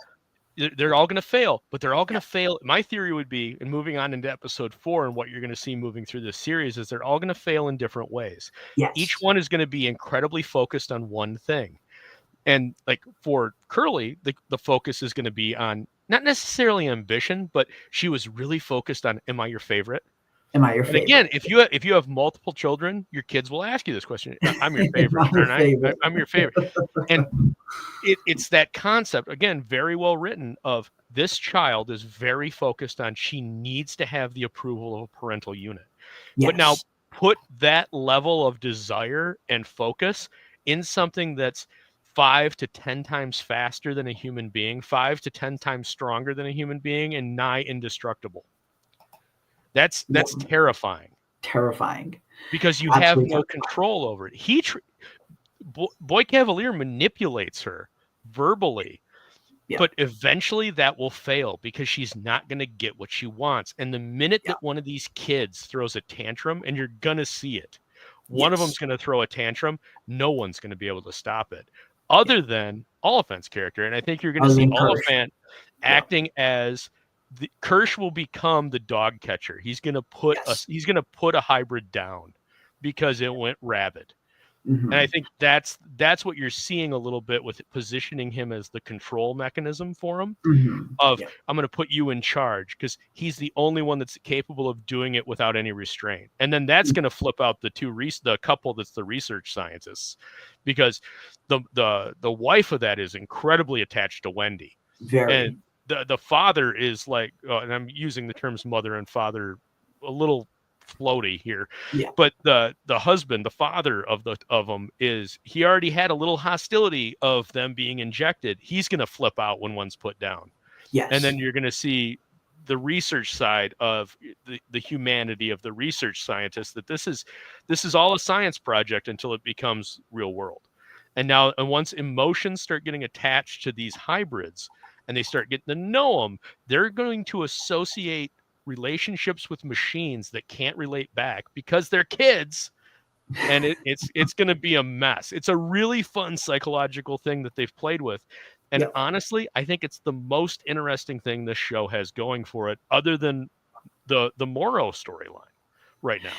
They're all going to fail, but they're all going to fail. My theory would be, and moving on into episode 4, and what you're going to see moving through this series is they're all going to fail in different ways. Yes. Each one is going to be incredibly focused on one thing. And like for Curly, the focus is going to be on not necessarily ambition, but she was really focused on, am I your favorite? Am I your favorite? And again, if you have multiple children, your kids will ask you this question. I'm your favorite. I'm your favorite. And it's that concept, again, very well written, of this child is very focused on she needs to have the approval of a parental unit. Yes. But now put that level of desire and focus in something that's 5 to 10 times faster than a human being, 5 to 10 times stronger than a human being, and nigh indestructible. That's terrifying. Terrifying. Because you have no control over it. Boy Cavalier manipulates her verbally, but eventually that will fail because she's not going to get what she wants. And the minute that one of these kids throws a tantrum, and you're going to see it, one of them's going to throw a tantrum, no one's going to be able to stop it other than Oliphant's character. And I think you're going to see Oliphant acting as Kirsch will become the dog catcher. He's going to put a hybrid down because it went rabid. Mm-hmm. And I think that's what you're seeing a little bit with positioning him as the control mechanism for him I'm going to put you in charge because he's the only one that's capable of doing it without any restraint. And then that's going to flip out the couple that's the research scientists, because the wife of that is incredibly attached to Wendy. Very. And the father is like, and I'm using the terms mother and father a little floaty here. Yeah. But the husband, the father of them, he already had a little hostility of them being injected. He's going to flip out when one's put down. Yes. And then you're going to see the research side of the humanity of the research scientists, that this is all a science project until it becomes real world. And once emotions start getting attached to these hybrids and they start getting to know them, they're going to associate relationships with machines that can't relate back because they're kids. And it's going to be a mess. It's a really fun psychological thing that they've played with. And honestly, I think it's the most interesting thing this show has going for it, other than the Morrow storyline right now.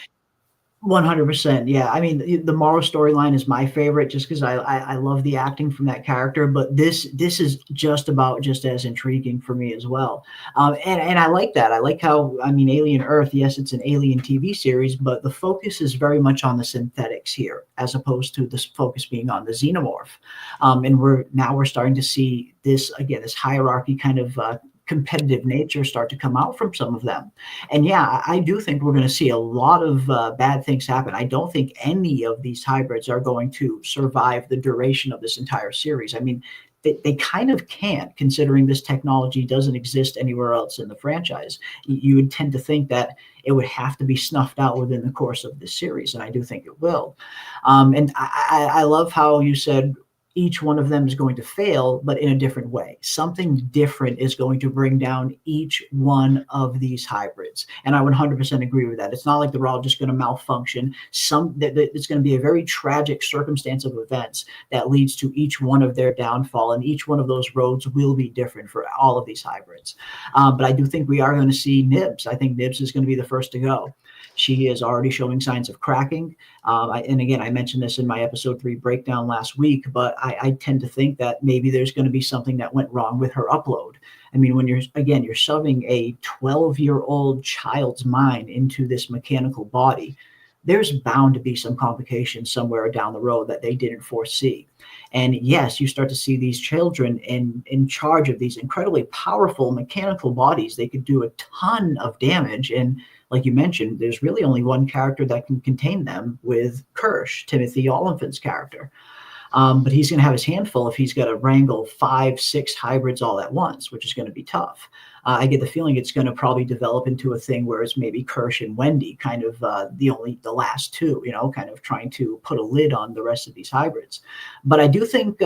100%. Yeah. I mean, the Morrow storyline is my favorite just because I love the acting from that character. But this is just as intriguing for me as well. And I like that. I like how, I mean, Alien Earth, yes, it's an alien TV series, but the focus is very much on the synthetics here, as opposed to this focus being on the xenomorph. And we're starting to see this, again, this hierarchy kind of competitive nature start to come out from some of them. And yeah, I do think we're going to see a lot of bad things happen. I don't think any of these hybrids are going to survive the duration of this entire series. I mean, they kind of can't, considering this technology doesn't exist anywhere else in the franchise. You would tend to think that it would have to be snuffed out within the course of this series, and I do think it will. And I love how you said each one of them is going to fail, but in a different way. Something different is going to bring down each one of these hybrids. And I 100% agree with that. It's not like they're all just going to malfunction. It's going to be a very tragic circumstance of events that leads to each one of their downfall, and each one of those roads will be different for all of these hybrids. But I do think we are going to see Nibs. I think Nibs is going to be the first to go. She is already showing signs of cracking. And again, I mentioned this in my episode 3 breakdown last week, but I tend to think that maybe there's going to be something that went wrong with her upload. I mean, when you're shoving a 12-year-old child's mind into this mechanical body, there's bound to be some complications somewhere down the road that they didn't foresee. And yes, you start to see these children in charge of these incredibly powerful mechanical bodies. They could do a ton of damage. And like you mentioned, there's really only one character that can contain them, with Kirsch, Timothy Olyphant's character. But he's going to have his handful if he's got to wrangle 5-6 hybrids all at once, which is going to be tough. I get the feeling it's going to probably develop into a thing where it's maybe Kirsch and Wendy, kind of the last two, kind of trying to put a lid on the rest of these hybrids. But I do think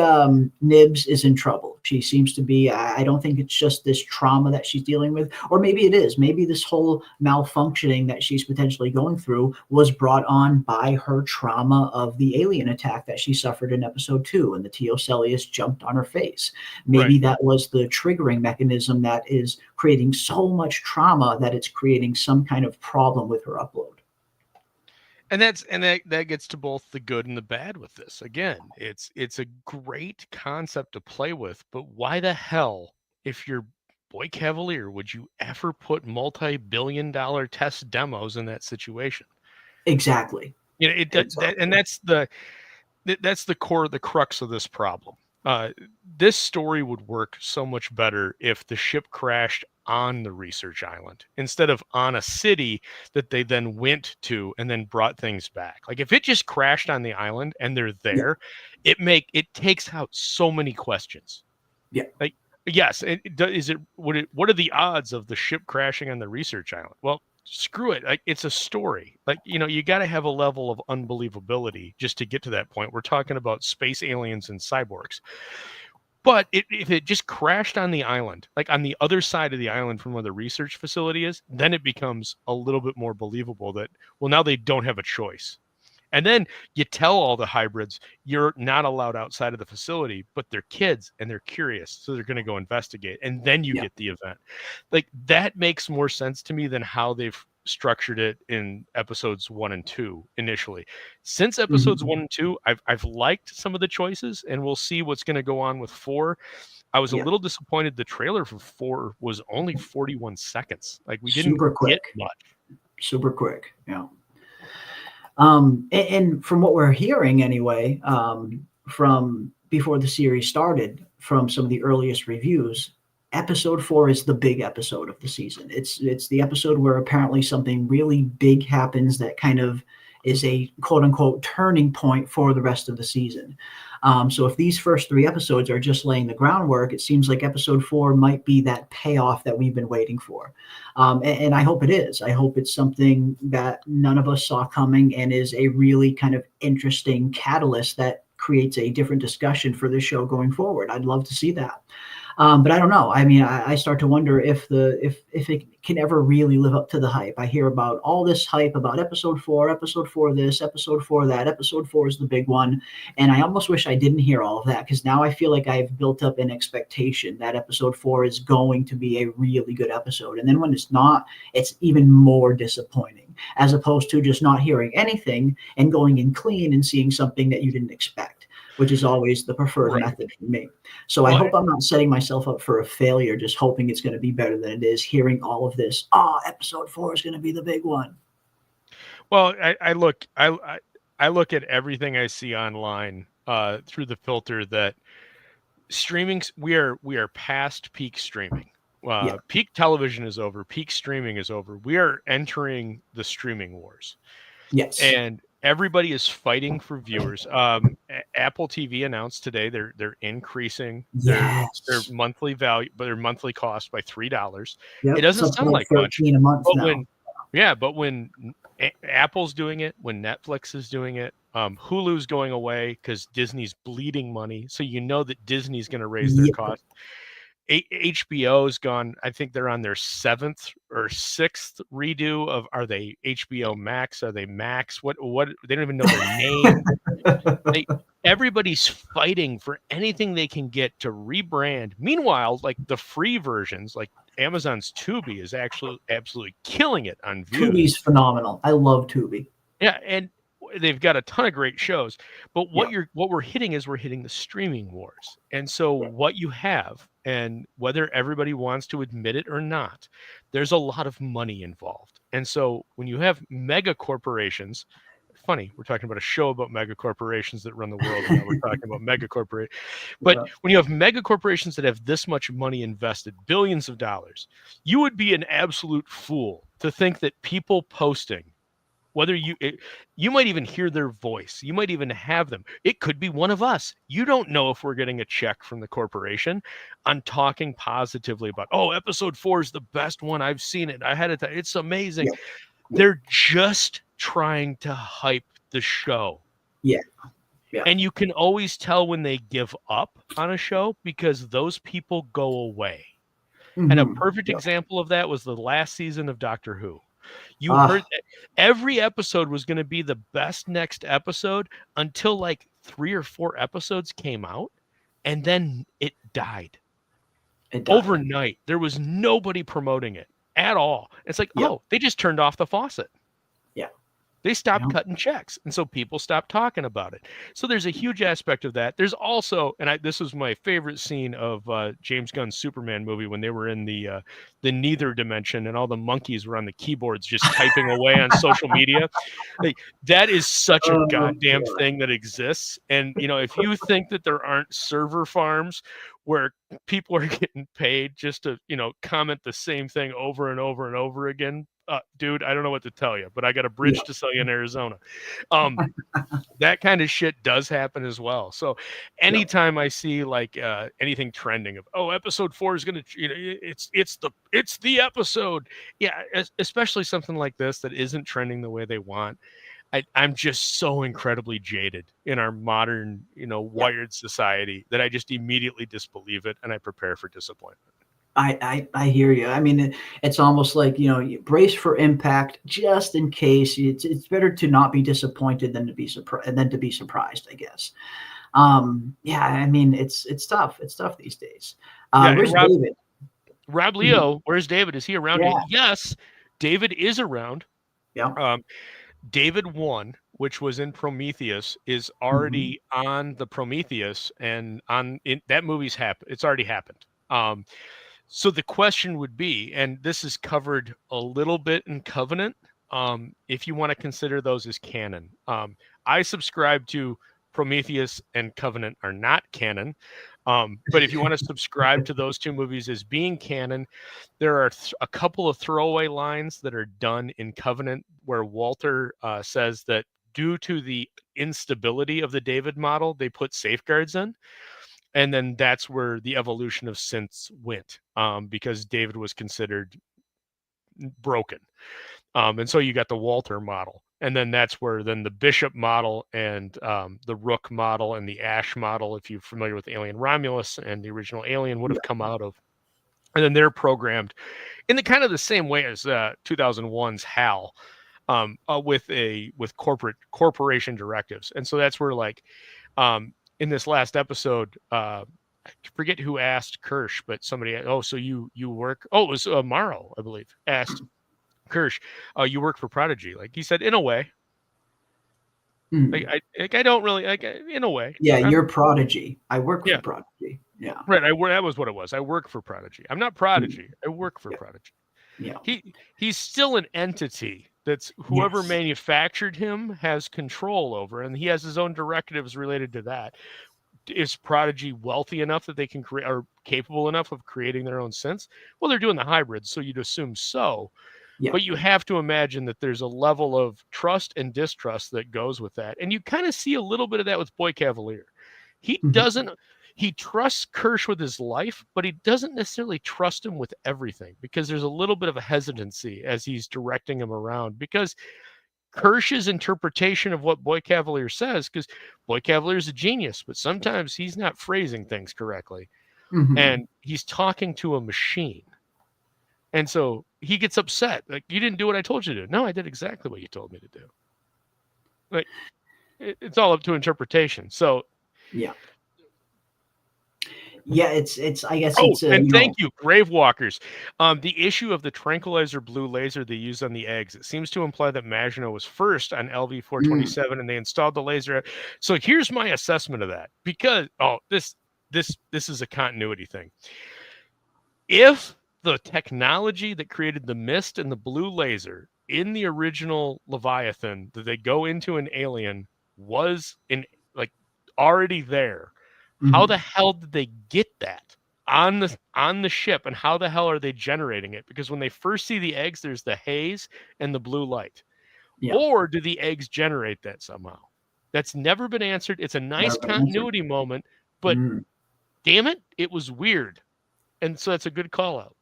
Nibs is in trouble. She seems to be. I don't think it's just this trauma that she's dealing with, or maybe it is. Maybe this whole malfunctioning that she's potentially going through was brought on by her trauma of the alien attack that she suffered in episode 2, and the Teocelius jumped on her face. Maybe that was the triggering mechanism that is creating so much trauma that it's creating some kind of problem with her upload. And that gets to both the good and the bad with this. Again, it's a great concept to play with, but why the hell, if you're Boy Cavalier, would you ever put multi-billion-dollar test demos in that situation? Exactly. Exactly. And that's the core, the crux of this problem. This story would work so much better if the ship crashed on the research island instead of on a city that they then went to and then brought things back. Like if it just crashed on the island and they're there, it takes out so many questions. Yeah. Like, yes, what are the odds of the ship crashing on the research island? Well, screw it. Like, it's a story. Like, you got to have a level of unbelievability just to get to that point. We're talking about space aliens and cyborgs. But if it just crashed on the island, like on the other side of the island from where the research facility is, then it becomes a little bit more believable that, well, now they don't have a choice. And then you tell all the hybrids, you're not allowed outside of the facility, but they're kids and they're curious. So they're going to go investigate. And then you get the event. Like, that makes more sense to me than how they've structured it in episodes 1 and 2 initially. Since episodes 1 and 2, I've liked some of the choices, and we'll see what's going to go on with 4. I was a little disappointed the trailer for 4 was only 41 seconds. Like, we didn't get much. Super quick. Yeah. And from what we're hearing anyway, from before the series started, from some of the earliest reviews, episode 4 is the big episode of the season. It's the episode where apparently something really big happens that kind of is a quote unquote turning point for the rest of the season. So if these first 3 episodes are just laying the groundwork, it seems like episode 4 might be that payoff that we've been waiting for. And I hope it is. I hope it's something that none of us saw coming and is a really kind of interesting catalyst that creates a different discussion for this show going forward. I'd love to see that. But I don't know. I mean, I start to wonder if it can ever really live up to the hype. I hear about all this hype about episode 4 this, episode 4 that. Episode 4 is the big one, and I almost wish I didn't hear all of that, because now I feel like I've built up an expectation that episode 4 is going to be a really good episode, and then when it's not, it's even more disappointing, as opposed to just not hearing anything and going in clean and seeing something that you didn't expect, which is always the preferred method for me. So I hope I'm not setting myself up for a failure, just hoping it's going to be better than it is, hearing all of this. Episode 4 is going to be the big one. Well, I look at everything I see online through the filter that streaming, we are past peak streaming. Peak television is over. Peak streaming is over. We are entering the streaming wars. Yes. And everybody is fighting for viewers. Apple TV announced today they're increasing their monthly value, but their monthly cost by $3. Yep, it doesn't sound like much, a month but now. when Apple's doing it, when Netflix is doing it, Hulu's going away because Disney's bleeding money, so you know that Disney's going to raise their cost. HBO's gone. I think they're on their 7th or 6th redo of, are they HBO Max? Are they Max? What they don't even know their name. Everybody's fighting for anything they can get to rebrand. Meanwhile, like the free versions, like Amazon's Tubi is actually absolutely killing it on views. Tubi's phenomenal. I love Tubi. Yeah, and they've got a ton of great shows. But what we're hitting is we're hitting the streaming wars. And so what you have, and whether everybody wants to admit it or not, there's a lot of money involved. And so when you have mega corporations, funny, we're talking about a show about mega corporations that run the world, and now we're talking about mega corporations. But when you have mega corporations that have this much money invested, billions of dollars, you would be an absolute fool to think that people posting, whether you might even hear their voice, you might even have them, it could be one of us, you don't know if we're getting a check from the corporation on talking positively about, episode 4 is the best one, I've seen it, I had it, it's amazing. They're just trying to hype the show. And you can always tell when they give up on a show, because those people go away. And a perfect example of that was the last season of Doctor Who. You heard that every episode was going to be the best next episode until like 3 or 4 episodes came out, and then it died. Overnight. There was nobody promoting it at all. It's like, they just turned off the faucet. They stopped cutting checks, and so people stopped talking about it. So there's a huge aspect of that. There's also, and this was my favorite scene of James Gunn's Superman movie, when they were in the neither dimension, and all the monkeys were on the keyboards just typing away on social media. Like, that is such a goddamn thing that exists. And if you think that there aren't server farms where people are getting paid just to comment the same thing over and over and over again, dude, I don't know what to tell you, but I got a bridge to sell you in Arizona. That kind of shit does happen as well. So anytime I see like anything trending of, episode 4 is going to, it's the episode. Yeah. Especially something like this that isn't trending the way they want. I'm just so incredibly jaded in our modern, wired society that I just immediately disbelieve it, and I prepare for disappointment. I hear you. I mean, it's almost like, you brace for impact just in case. It's better to not be disappointed than to be surprised, I guess. I mean, it's tough. It's tough these days. Where's David? Rob Leo, where's David? Is he around? Yes, David is around. Yeah. David 1, which was in Prometheus, is already on the Prometheus, and that movie's happened. It's already happened. So the question would be, and this is covered a little bit in Covenant, if you want to consider those as canon. I subscribe to Prometheus and Covenant are not canon. But if you want to subscribe to those two movies as being canon, there are a couple of throwaway lines that are done in Covenant where Walter says that due to the instability of the David model, they put safeguards in. And then that's where the evolution of synths went, because David was considered broken. And so you got the Walter model. And then that's where then the Bishop model and the Rook model and the Ash model, if you're familiar with Alien Romulus and the original Alien, would have come out of. And then they're programmed in the kind of the same way as 2001's HAL, with corporation directives. And so that's where, like, in this last episode, I forget who asked Kirsch, but somebody, so you work, it was Morrow, I believe, asked Kirsch, you work for Prodigy. Like, he said, in a way. I don't really, like, in a way. Yeah, you're Prodigy. I work for Prodigy. Yeah. Right. That was what it was. I work for Prodigy. I'm not Prodigy. I work for Prodigy. Yeah. He's still an entity that's whoever manufactured him has control over, and he has his own directives related to that. Is Prodigy wealthy enough that they can create, or capable enough of creating their own synths? Well, they're doing the hybrids, so you'd assume so. Yeah. But you have to imagine that there's a level of trust and distrust that goes with that. And you kind of see a little bit of that with Boy Cavalier. He trusts Kirsch with his life, but he doesn't necessarily trust him with everything, because there's a little bit of a hesitancy as he's directing him around, because Kirsch's interpretation of what Boy Cavalier says, because Boy Cavalier is a genius, but sometimes he's not phrasing things correctly. And he's talking to a machine. And so he gets upset. Like, you didn't do what I told you to do. No, I did exactly what you told me to do. Like, it's all up to interpretation. So, yeah, it's I guess thank you, Gravewalkers. The issue of the tranquilizer blue laser they used on the eggs, it seems to imply that Maginot was first on LV-427 and they installed the laser. So here's my assessment of that, because this is a continuity thing. If the technology that created the mist and the blue laser in the original Leviathan that they go into an Alien was already there, how the hell did they get that on the ship, and how the hell are they generating it? Because when they first see the eggs, there's the haze and the blue light. Or do the eggs generate that somehow? That's never been answered. It's a nice continuity moment, but damn it, it was weird. And so that's a good call out.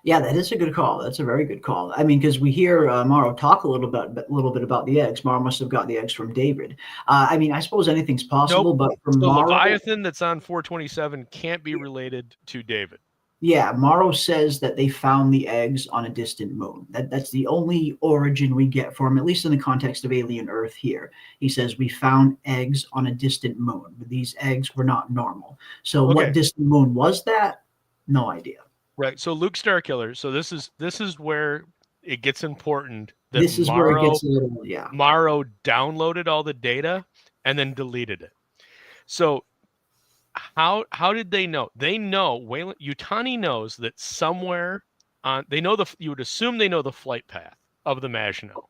Yeah, that is a good call. That's a very good call. I mean, because we hear Morrow talk a little bit about the eggs. Morrow must have got the eggs from David. I mean, I suppose anything's possible, but from the Morrow, Leviathan that's on 427 can't be related to David. Yeah, Morrow says that they found the eggs on a distant moon. That's the only origin we get for him, at least in the context of Alien Earth here. He says we found eggs on a distant moon. But these eggs were not normal. So what distant moon was that? No idea. Right. So Luke Starkiller. So this is where it gets important. This is where it gets a little, Morrow downloaded all the data and then deleted it. So how did they know? They know Yutani knows that somewhere on, you would assume they know the flight path of the Maginot,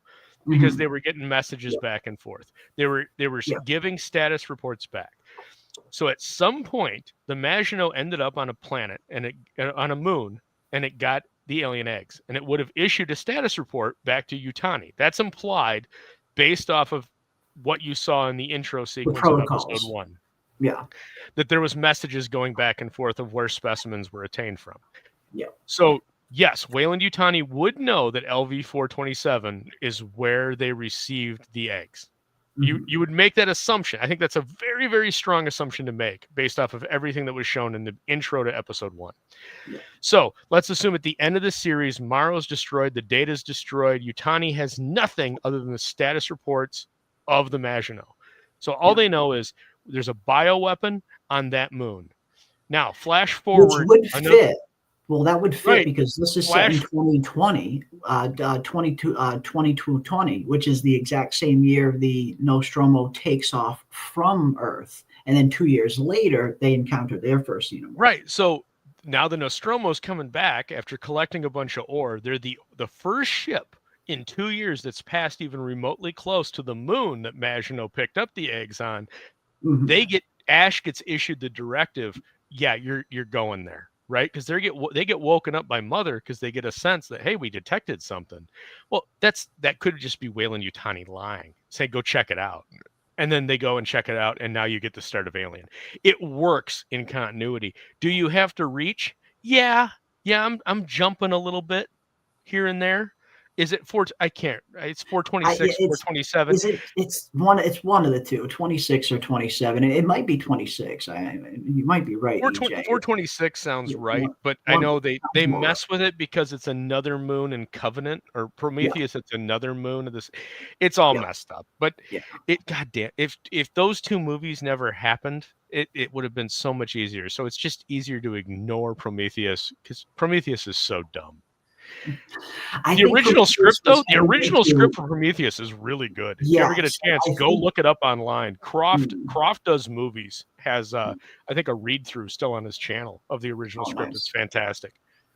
because they were getting messages back and forth. They were giving status reports back. So at some point, the Maginot ended up on a planet on a moon, and it got the alien eggs, and it would have issued a status report back to Yutani. That's implied based off of what you saw in the intro sequence of episode 1. Yeah. That there was messages going back and forth of where specimens were attained from. Yeah. So yes, Weyland-Yutani would know that LV-427 is where they received the eggs. You would make that assumption. I think that's a very, very strong assumption to make based off of everything that was shown in the intro to episode 1. Yeah. So let's assume at the end of the series, Morrow's destroyed, the data's destroyed. Yutani has nothing other than the status reports of the Maginot. So all they know is there's a bioweapon on that moon. Now, flash forward. Which would fit. Well, that would fit because this is set in 2020, 2220, which is the exact same year the Nostromo takes off from Earth. And then 2 years later, they encounter their first xenomorph. Right. So now the Nostromo's coming back after collecting a bunch of ore. They're the first ship in 2 years that's passed even remotely close to the moon that Maginot picked up the eggs on. They get Ash gets issued the directive, yeah, you're going there, right? Because they get woken up by Mother because they get a sense that, hey, we detected something. Well, that could just be Weyland-Yutani lying, saying go check it out, and then they go and check it out, and now you get the start of Alien. It works in continuity. Do you have to reach? Yeah, I'm jumping a little bit here and there. Is it four? I can't. It's 426, 427. It's one of the two, 26 or 27. It might be 26. You might be right. 426 sounds right, but I know they mess with it because it's another moon in Covenant, or Prometheus. It's another moon of this. It's all messed up. But goddamn, if those two movies never happened, it would have been so much easier. So it's just easier to ignore Prometheus because Prometheus is so dumb. The original script for Prometheus is really good. If you ever get a chance, go look it up online. Croft Does Movies has I think a read through still on his channel of the original script. Nice. It's fantastic.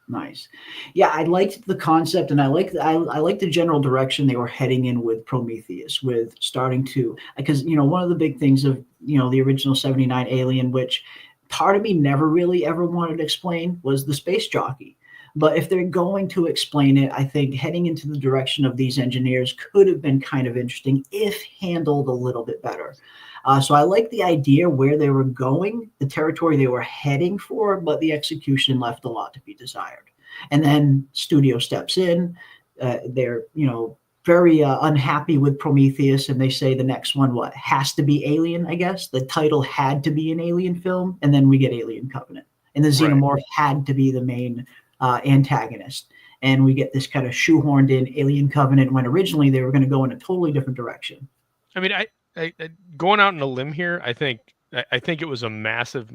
Nice. Yeah, I liked the concept, and I like the general direction they were heading in with Prometheus, with starting to, because one of the big things of the original 79 Alien, which part of me never really ever wanted to explain, was the space jockey. But if they're going to explain it, I think heading into the direction of these engineers could have been kind of interesting if handled a little bit better. So I like the idea where they were going, the territory they were heading for, but the execution left a lot to be desired. And then studio steps in. They're, very unhappy with Prometheus, and they say the next one, has to be Alien, I guess. The title had to be an Alien film, and then we get Alien Covenant. And the Xenomorph had to be the main antagonist, and we get this kind of shoehorned in Alien Covenant when originally they were going to go in a totally different direction. I mean, I going out on a limb here, I think it was a massive.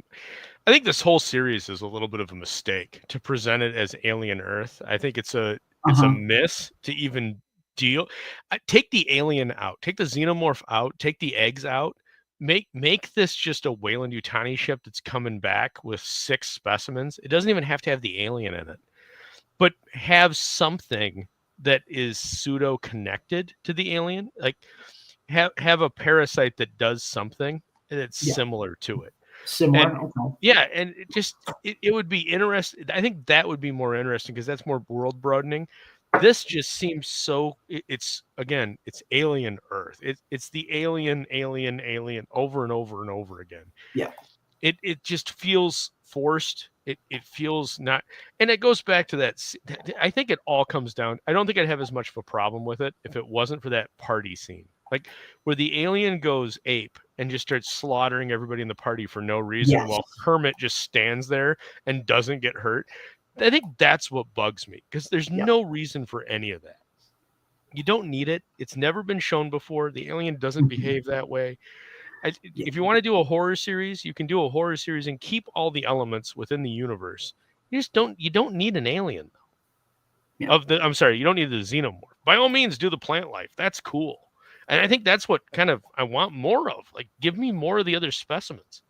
I think this whole series is a little bit of a mistake to present it as Alien Earth. I think it's a miss to even deal. Take the alien out, take the Xenomorph out, take the eggs out. Make this just a Weyland-Yutani ship that's coming back with 6 specimens. It doesn't even have to have the alien in it, but have something that is pseudo connected to the alien. Like have a parasite that does something that's similar to it. Similar, and it would be interesting. I think that would be more interesting because that's more world broadening. This just seems so. It's Alien Earth. It's the alien over and over and over again. Yeah. It just feels forced. It feels not, and it goes back to that. I think it all comes down. I don't think I'd have as much of a problem with it if it wasn't for that party scene, like where the alien goes ape and just starts slaughtering everybody in the party for no reason, while Kermit just stands there and doesn't get hurt. I think that's what bugs me, because there's no reason for any of that. You don't need it. It's never been shown before. The alien doesn't behave that way. If you want to do a horror series, you can do a horror series and keep all the elements within the universe. You don't need an alien though. Yeah. You don't need the Xenomorph. By all means, do the plant life. That's cool. And I think that's what kind of I want more of. Like, give me more of the other specimens.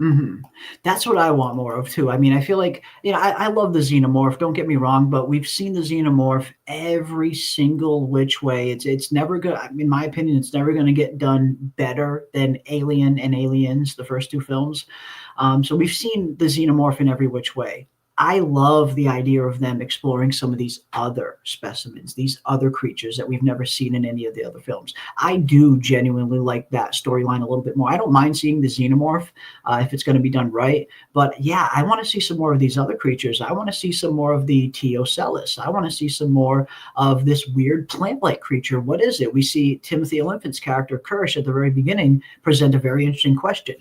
Mm-hmm. That's what I want more of too. I mean, I feel like, I love the Xenomorph, don't get me wrong, but we've seen the Xenomorph every single which way. It's never going to, in my opinion, it's never going to get done better than Alien and Aliens, the first 2 films. So we've seen the Xenomorph in every which way. I love the idea of them exploring some of these other specimens, these other creatures that we've never seen in any of the other films. I do genuinely like that storyline a little bit more. I don't mind seeing the Xenomorph if it's going to be done right. But yeah, I want to see some more of these other creatures. I want to see some more of the Teocellus. I want to see some more of this weird plant-like creature. What is it? We see Timothy Olyphant's character, Kirsch, at the very beginning present a very interesting question.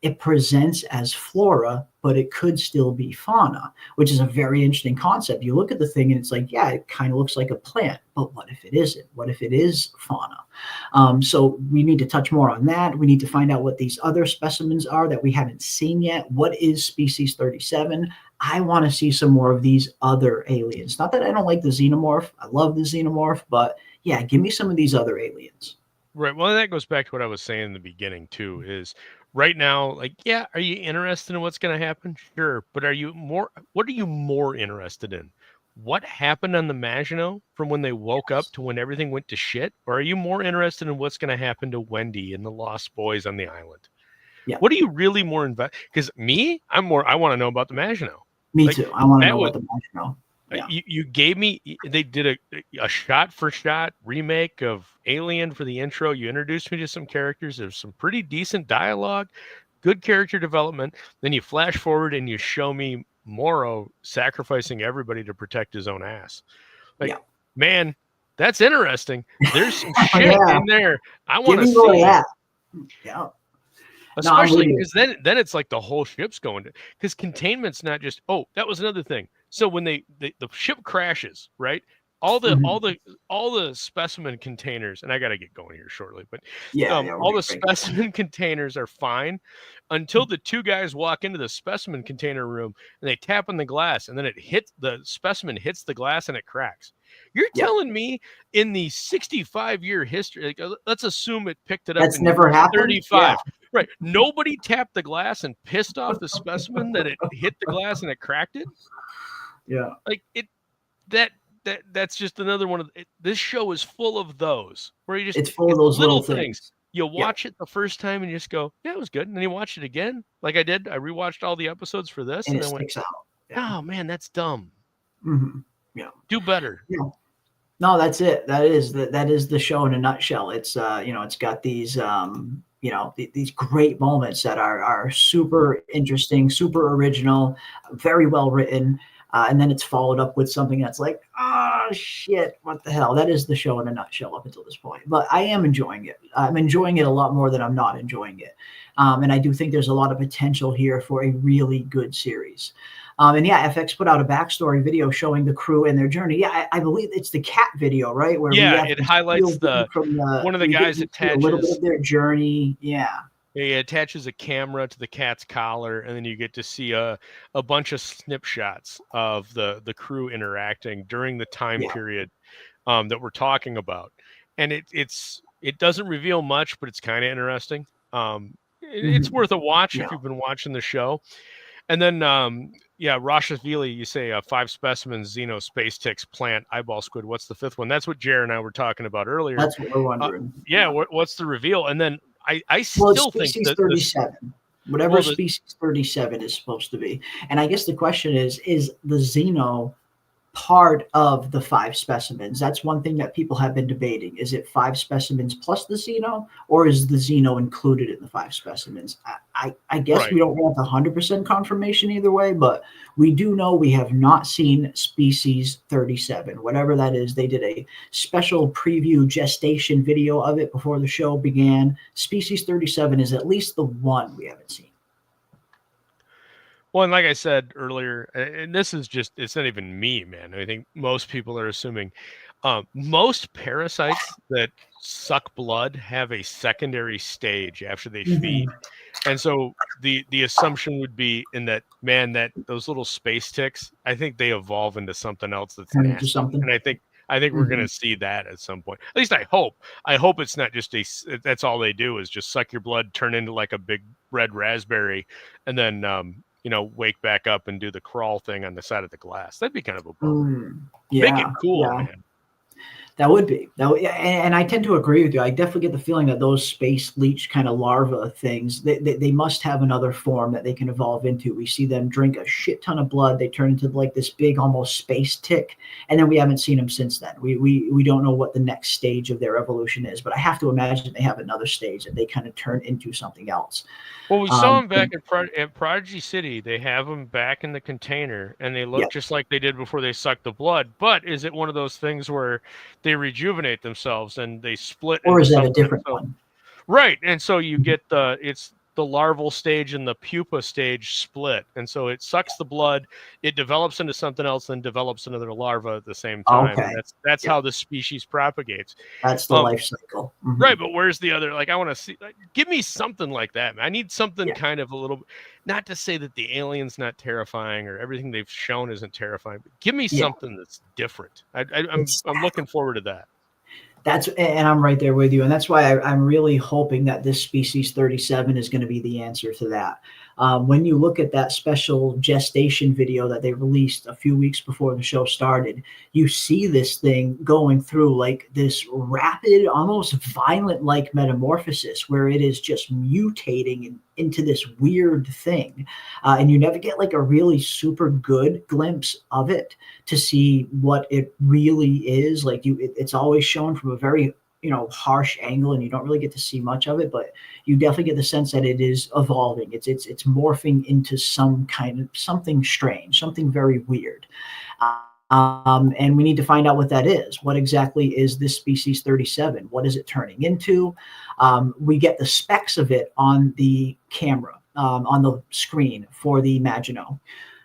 It presents as flora, but it could still be fauna, which is a very interesting concept. You look at the thing and it's like, yeah, it kind of looks like a plant, but what if it isn't? What if it is fauna? So we need to touch more on that. We need to find out what these other specimens are that we haven't seen yet. What is species 37? I want to see some more of these other aliens. Not that I don't like the Xenomorph. I love the Xenomorph, but yeah, give me some of these other aliens. Right. Well, that goes back to what I was saying in the beginning too, is right now, like, yeah, are you interested in what's going to happen? Sure. But what are you more interested in? What happened on the Maginot from when they woke up to when everything went to shit? Or are you more interested in what's going to happen to Wendy and the Lost Boys on the island? Yeah. What are you really more invested? Because I want to know about the Maginot. Me too. I want to know what the Maginot. Yeah. You gave me, they did a shot for shot remake of Alien for the intro. You introduced me to some characters. There's some pretty decent dialogue, good character development. Then you flash forward and you show me Morrow sacrificing everybody to protect his own ass. Man, that's interesting. There's some shit in there. I want to see. Yeah. Especially because then it's like the whole ship's going to, because containment's not just, that was another thing. So when the ship crashes, right? All the specimen containers, and I got to get going here shortly, but all the specimen containers are fine until the two guys walk into the specimen container room and they tap on the glass, and then the specimen hits the glass and it cracks. You're telling me in the 65-year history, let's assume it picked it up. That's never happened. 35. Yeah. Right. Nobody tapped the glass and pissed off the specimen that it hit the glass and it cracked it. Yeah. Like that's just another one of this show is full of those where it's full of those little things. You watch it the first time and you just go, yeah, it was good. And then you watch it again. Like I did. I rewatched all the episodes for this and it sticks out. Yeah. Oh man, that's dumb. Mm-hmm. Yeah. Do better. Yeah. No, that's it. That is the show in a nutshell. It's it's got these these great moments that are super interesting, super original, very well written, and then it's followed up with something that's like, oh shit, what the hell? That is the show in a nutshell up until this point. But I am enjoying it. I'm enjoying it a lot more than I'm not enjoying it, and I do think there's a lot of potential here for a really good series. And FX put out a backstory video showing the crew and their journey. Yeah, I believe it's the cat video, right? Where it highlights one of the guys attaches a little bit of their journey. Yeah. He attaches a camera to the cat's collar, and then you get to see a bunch of snapshots of the crew interacting during the time period that we're talking about. And it doesn't reveal much, but it's kind of interesting. It's worth a watch if you've been watching the show. And then, Rashashvili, you say 5 specimens, Xeno, space ticks, plant, eyeball squid. What's the 5th one? That's what Jared and I were talking about earlier. That's what we're wondering. What's the reveal? And then I still think that 37, whatever species 37 is supposed to be. And I guess the question is the Xeno part of the 5 specimens? That's one thing that people have been debating. Is it 5 specimens plus the Xeno, or is the Xeno included in the 5 specimens? I guess we don't want 100% confirmation either way, but we do know we have not seen species 37, whatever that is. They did a special preview gestation video of it before the show began. Species 37 is at least the one we haven't seen. Well, and like I said earlier, and this is just, it's not even me, man. I think most people are assuming most parasites that suck blood have a secondary stage after they feed. And so the assumption would be in that, man, that those little space ticks, I think they evolve into something else that's nasty. And I think we're going to see that at some point. At least I hope. I hope it's not just that's all they do is just suck your blood, turn into like a big red raspberry, and then wake back up and do the crawl thing on the side of the glass. That'd be kind of a bummer. Make it cool, man. That would be. And I tend to agree with you. I definitely get the feeling that those space leech kind of larva things, they must have another form that they can evolve into. We see them drink a shit ton of blood. They turn into like this big, almost space tick. And then we haven't seen them since then. We don't know what the next stage of their evolution is, but I have to imagine they have another stage that they kind of turn into something else. Well, we saw them back at Prodigy City. They have them back in the container, and they look just like they did before they sucked the blood. But is it one of those things where they rejuvenate themselves and they split? Or is that a different one? Right. And so you get it's the larval stage and the pupa stage split. And so it sucks the blood, it develops into something else, and develops another larva at the same time. Okay. That's how the species propagates. That's the life cycle. Right. But where's the other? Like, I want to see, give me something like that. I need something kind of a little, not to say that the alien's not terrifying or everything they've shown isn't terrifying, but give me something that's different. I'm looking forward to that. And I'm right there with you. And that's why I'm really hoping that this species 37 is going to be the answer to that. When you look at that special gestation video that they released a few weeks before the show started, you see this thing going through like this rapid, almost violent like metamorphosis where it is just mutating into this weird thing. And you never get like a really super good glimpse of it to see what it really is. Like it's always shown from a very harsh angle, and you don't really get to see much of it, but you definitely get the sense that it is evolving. It's morphing into some kind of something strange, something very weird. And we need to find out what that is. What exactly is this species 37? What is it turning into? We get the specs of it on the camera, on the screen for the Maginot.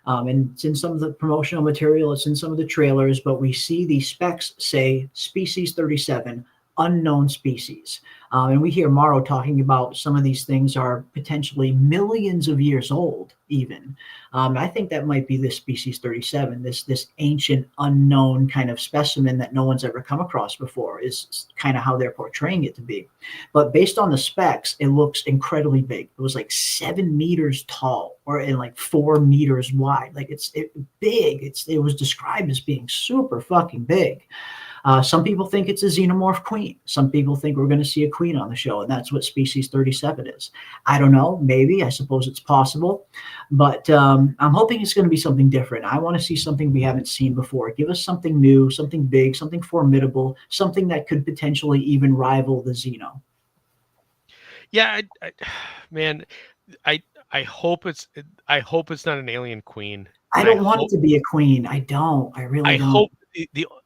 And it's in some of the promotional material, it's in some of the trailers, but we see the specs say species 37, unknown species. And we hear Morrow talking about some of these things are potentially millions of years old, even. I think that might be this species 37, this ancient, unknown kind of specimen that no one's ever come across before, is kind of how they're portraying it to be. But based on the specs, it looks incredibly big. It was like 7 meters tall, or in like 4 meters wide. Like it's big. It was described as being super fucking big. Some people think it's a xenomorph queen. Some people think we're going to see a queen on the show, and that's what species 37 is. I don't know. Maybe. I suppose it's possible. But I'm hoping it's going to be something different. I want to see something we haven't seen before. Give us something new, something big, something formidable, something that could potentially even rival the Xeno. Yeah, man, I hope it's not an alien queen. I don't want it to be a queen. I don't. I really don't.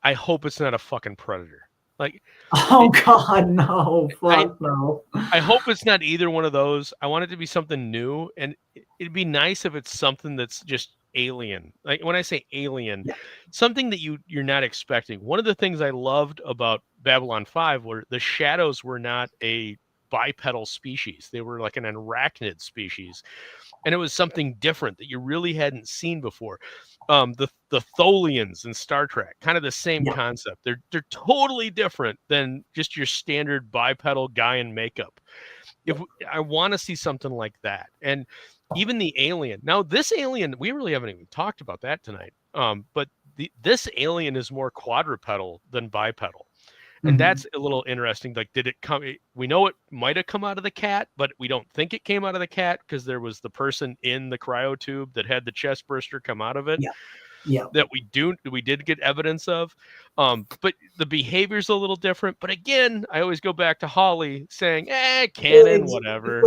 I hope it's not a fucking predator. Like, oh God, no! Fuck no! I hope it's not either one of those. I want it to be something new, and it'd be nice if it's something that's just alien. Like when I say alien, something that you're not expecting. One of the things I loved about Babylon 5 were the shadows were not a bipedal species; they were like an arachnid species, and it was something different that you really hadn't seen before. The Tholians in Star Trek, kind of the same concept. They're totally different than just your standard bipedal guy in makeup. I want to see something like that, and even the alien. Now, this alien, we really haven't even talked about that tonight. But this alien is more quadrupedal than bipedal. And that's a little interesting. Like, did it come? We know it might have come out of the cat, but we don't think it came out of the cat because there was the person in the cryo tube that had the chest burster come out of it. Yeah. That we did get evidence of. But the behavior's a little different. But again, I always go back to Holly saying, canon, whatever.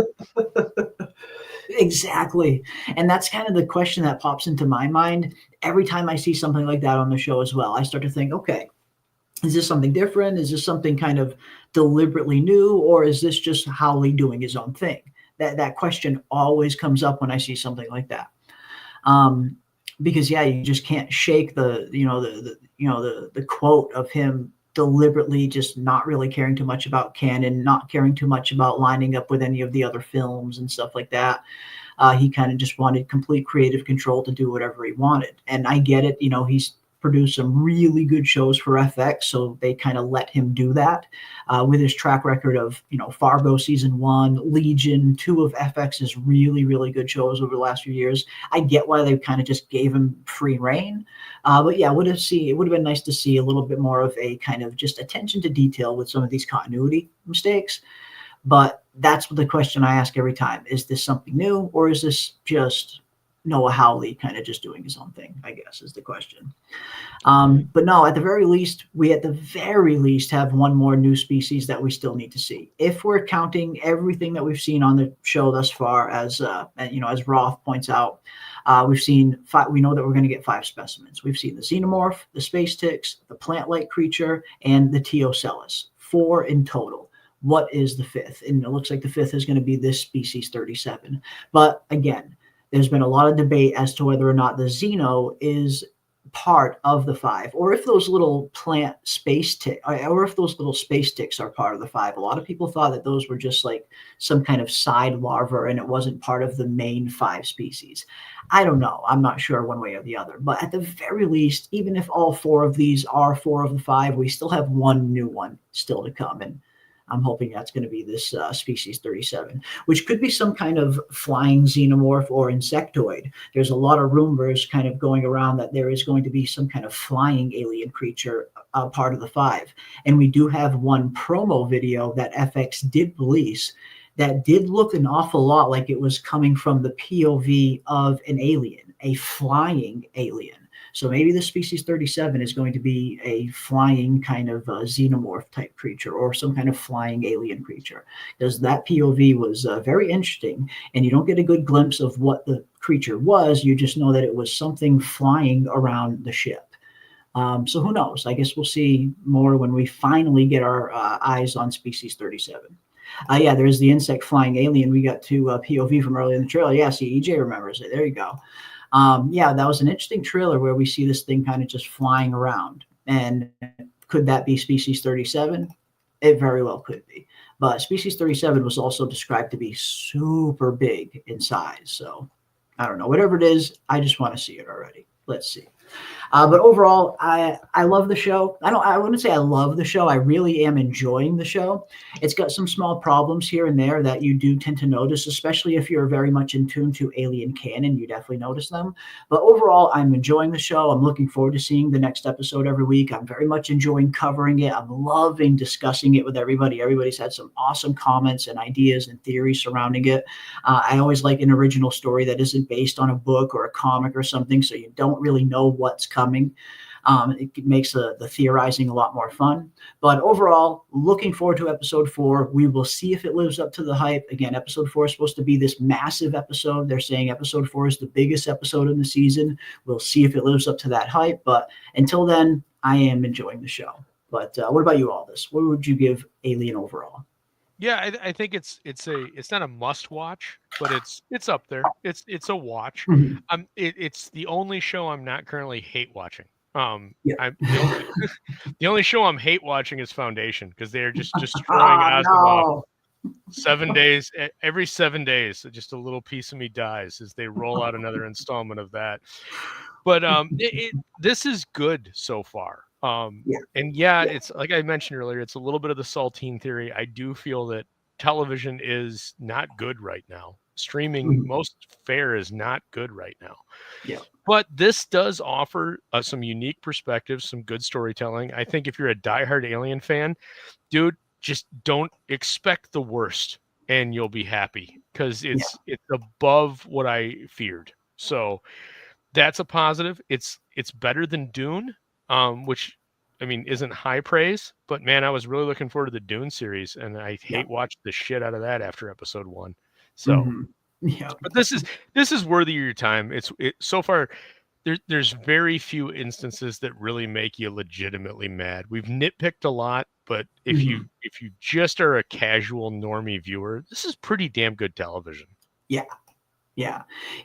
Exactly. And that's kind of the question that pops into my mind every time I see something like that on the show as well. I start to think, okay, is this something different? Is this something kind of deliberately new? Or is this just Howley doing his own thing? That question always comes up when I see something like that. Because you just can't shake the quote of him deliberately just not really caring too much about canon, not caring too much about lining up with any of the other films and stuff like that. He kind of just wanted complete creative control to do whatever he wanted. And I get it. He's produced some really good shows for FX, so they kind of let him do that with his track record of, Fargo season 1, Legion, 2 of FX's really, really good shows over the last few years. I get why they kind of just gave him free reign. But yeah, it would have been nice to see a little bit more of a kind of just attention to detail with some of these continuity mistakes. But that's the question I ask every time. Is this something new, or is this just Noah Hawley kind of just doing his own thing, I guess, is the question. But no, at the very least have one more new species that we still need to see. If we're counting everything that we've seen on the show thus far, as Roth points out, we've seen 5. We know that we're going to get 5 specimens. We've seen the xenomorph, the space ticks, the plant-like creature, and the Teocellus. 4 in total. What is the 5th? And it looks like the 5th is going to be this species 37. But again, there's been a lot of debate as to whether or not the Xeno is part of the 5, or if those little space ticks are part of the 5. A lot of people thought that those were just like some kind of side larva and it wasn't part of the main 5 species. I don't know. I'm not sure one way or the other. But at the very least, even if all 4 of these are 4 of the 5, we still have one new one still to come. And I'm hoping that's going to be this species 37, which could be some kind of flying xenomorph or insectoid. There's a lot of rumors kind of going around that there is going to be some kind of flying alien creature part of the 5. And we do have one promo video that FX did release that did look an awful lot like it was coming from the POV of an alien, a flying alien. So maybe the species 37 is going to be a flying kind of xenomorph type creature or some kind of flying alien creature, because that POV was very interesting, and you don't get a good glimpse of what the creature was. You just know that it was something flying around the ship. So who knows? I guess we'll see more when we finally get our eyes on species 37. Yeah, there's the insect flying alien. We got to POV from earlier in the trailer. Yeah, see, EJ remembers it. There you go. Yeah, that was an interesting trailer where we see this thing kind of just flying around. And could that be species 37? It very well could be. But species 37 was also described to be super big in size. So I don't know. Whatever it is, I just want to see it already. Let's see. But overall, I love the show. I wouldn't say I love the show. I really am enjoying the show. It's got some small problems here and there that you do tend to notice, especially if you're very much in tune to Alien canon. You definitely notice them. But overall, I'm enjoying the show. I'm looking forward to seeing the next episode every week. I'm very much enjoying covering it. I'm loving discussing it with everybody. Everybody's had some awesome comments and ideas and theories surrounding it. I always like an original story that isn't based on a book or a comic or something, so you don't really know what's coming. It makes the theorizing a lot more fun. But overall, looking forward to episode 4. We will see if it lives up to the hype. Again, episode 4 is supposed to be this massive episode. They're saying episode 4 is the biggest episode in the season. We'll see if it lives up to that hype. But until then, I am enjoying the show. But what about you, Aldous? What would you give Alien overall? Yeah, I think it's not a must watch, but it's up there. It's a watch. Mm-hmm. It's the only show I'm not currently hate watching. Yeah. The only show I'm hate watching is Foundation, because they're just destroying Asimov. 7 days, every 7 days, just a little piece of me dies as they roll out another installment of that. But this is good so far. And it's like I mentioned earlier, it's a little bit of the saltine theory. I do feel that television is not good right now. Streaming, most fare is not good right now. Yeah. But this does offer some unique perspectives, some good storytelling. I think if you're a diehard Alien fan, dude, just don't expect the worst and you'll be happy, because it's above what I feared. So that's a positive. It's better than Dune, which I mean isn't high praise, but man, I was really looking forward to the Dune series, and I hate watched the shit out of that after episode 1. So but this is worthy of your time. So far there's very few instances that really make you legitimately mad. We've nitpicked a lot, but if you just are a casual normie viewer, this is pretty damn good television. Yeah.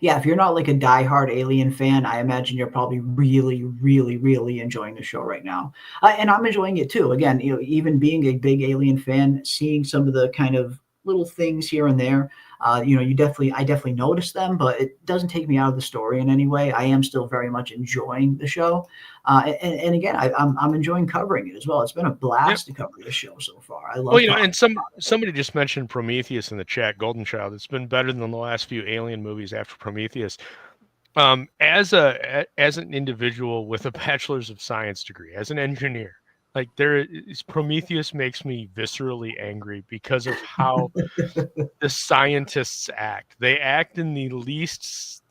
If you're not like a diehard Alien fan, I imagine you're probably really, really, really enjoying the show right now. And I'm enjoying it too. Again, even being a big Alien fan, seeing some of the kind of little things here and there, I definitely notice them, but it doesn't take me out of the story in any way. I am still very much enjoying the show. And again, I'm enjoying covering it as well. It's been a blast to cover this show so far. I love it. And somebody just mentioned Prometheus in the chat, Golden Child. It's been better than the last few Alien movies after Prometheus. As an individual with a bachelor's of science degree, as an engineer, like Prometheus makes me viscerally angry because of how the scientists act. They act in the least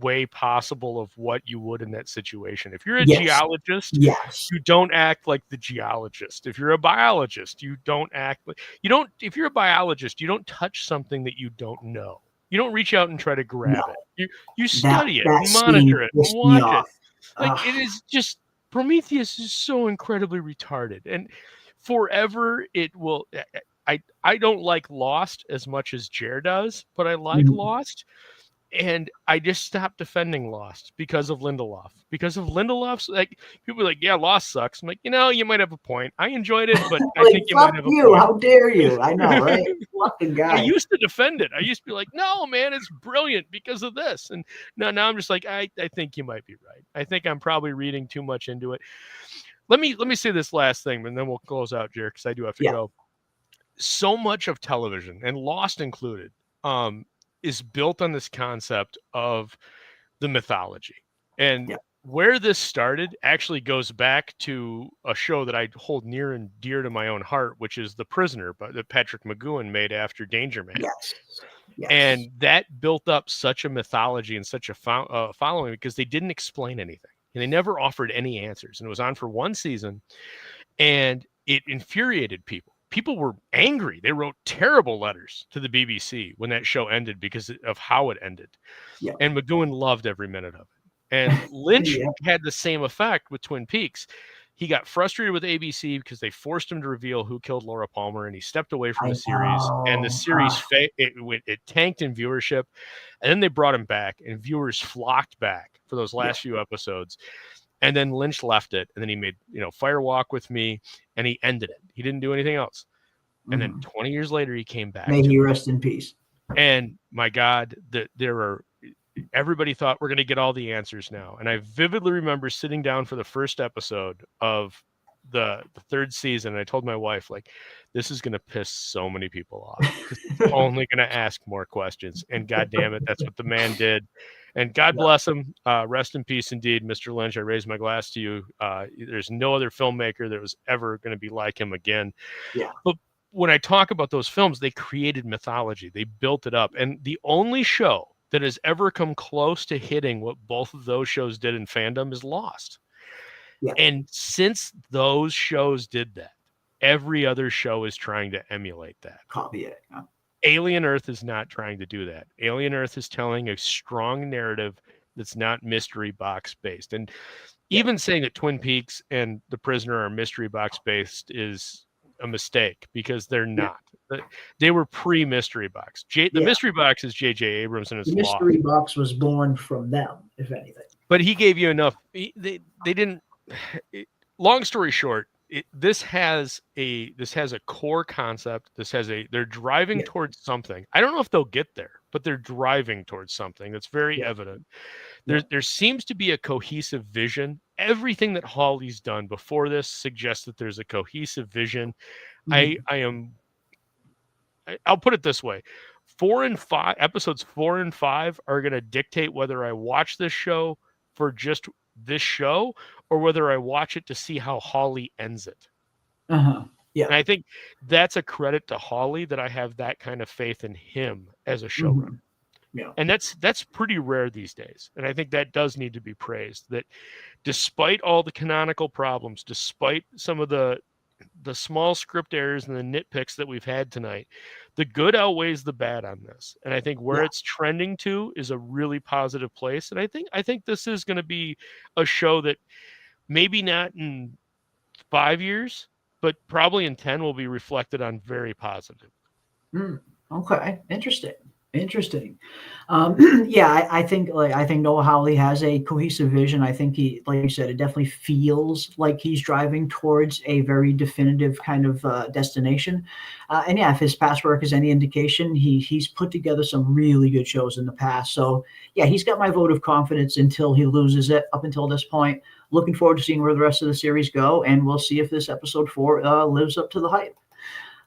way possible of what you would in that situation. If you're a geologist, you don't act like the geologist. If you're a biologist, you don't act like if you're a biologist, you don't touch something that you don't know. You don't reach out and try to grab it. You study it, monitor it, watch it. It is just, Prometheus is so incredibly retarded, and forever it will. I don't like Lost as much as Jer does, but I like Lost, and I just stopped defending Lost because of Lindelof. Because of Lindelof's, people are like, yeah, Lost sucks. I'm like, you might have a point. I enjoyed it, but I think you might have a point. How dare you? I know, right? Fucking guy. I used to defend it. I used to be like, no, man, it's brilliant because of this. And now I'm just like, I think you might be right. I think I'm probably reading too much into it. Let me say this last thing, and then we'll close out, Jer, because I do have to go. so much of television, and Lost included, is built on this concept of the mythology. And where this started actually goes back to a show that I hold near and dear to my own heart, which is The Prisoner, that Patrick McGowan made after Danger Man. Yes. And that built up such a mythology and such a following because they didn't explain anything. And they never offered any answers. And it was on for one season, and it infuriated people. People were angry. They wrote terrible letters to the BBC when that show ended because of how it ended. Yeah. And McGowan loved every minute of it. And Lynch had the same effect with Twin Peaks. He got frustrated with ABC because they forced him to reveal who killed Laura Palmer, and he stepped away from the series. And the series it tanked in viewership. And then they brought him back, and viewers flocked back for those last few episodes. And then Lynch left it, and then he made Fire Walk with Me, and he ended it. He didn't do anything else. And then 20 years later, he came back. May he rest in peace. And my God, everybody thought we're going to get all the answers now. And I vividly remember sitting down for the first episode of the third season. And I told my wife, like, this is going to piss so many people off. It's only going to ask more questions. And God damn it, that's what the man did. And God bless him. Rest in peace indeed, Mr. Lynch. I raise my glass to you. There's no other filmmaker that was ever going to be like him again. Yeah. But when I talk about those films, they created mythology. They built it up. And the only show that has ever come close to hitting what both of those shows did in fandom is Lost. Yeah. And since those shows did that, every other show is trying to emulate that. Copy it. Yeah. Alien Earth is not trying to do that. Alien Earth is telling a strong narrative that's not mystery box based. And even saying that Twin Peaks and The Prisoner are mystery box based is a mistake because they're not. They were pre-mystery box. The mystery box is J.J. Abrams, and it's the mystery box was born from them, if anything. But he gave you enough. They didn't. Long story short, this has a core concept. They're driving towards something. I don't know if they'll get there, but they're driving towards something that's very evident. There seems to be a cohesive vision. Everything that Hawley's done before this suggests that there's a cohesive vision. Mm-hmm. I'll put it this way. Episodes 4 and 5 are going to dictate whether I watch this show for just this show or whether I watch it to see how Hawley ends it. Yeah. And I think that's a credit to Hawley that I have that kind of faith in him as a showrunner. Mm-hmm. Yeah. And that's pretty rare these days. And I think that does need to be praised, that despite all the canonical problems, despite some of the small script errors and the nitpicks that we've had tonight, the good outweighs the bad on this. And I think where it's trending to is a really positive place. And I think this is going to be a show that maybe not in 5 years, but probably in 10 will be reflected on very positive. Okay. Interesting. I think Noah Hawley has a cohesive vision. I think he, like you said, it definitely feels like he's driving towards a very definitive kind of destination. And if his past work is any indication, he's put together some really good shows in the past. So he's got my vote of confidence until he loses it up until this point. Looking forward to seeing where the rest of the series go, and we'll see if this episode 4 lives up to the hype.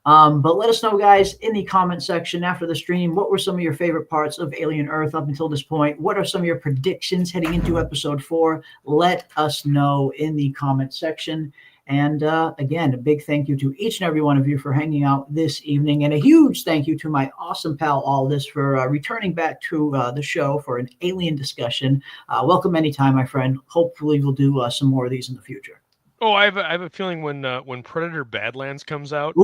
But let us know, guys, in the comment section after the stream, what were some of your favorite parts of Alien Earth up until this point? What are some of your predictions heading into episode 4? Let us know in the comment section. And again, a big thank you to each and every one of you for hanging out this evening. And a huge thank you to my awesome pal Aldous for returning back to the show for an alien discussion. Welcome anytime, my friend. Hopefully we'll do some more of these in the future. Oh, I have a feeling when Predator Badlands comes out,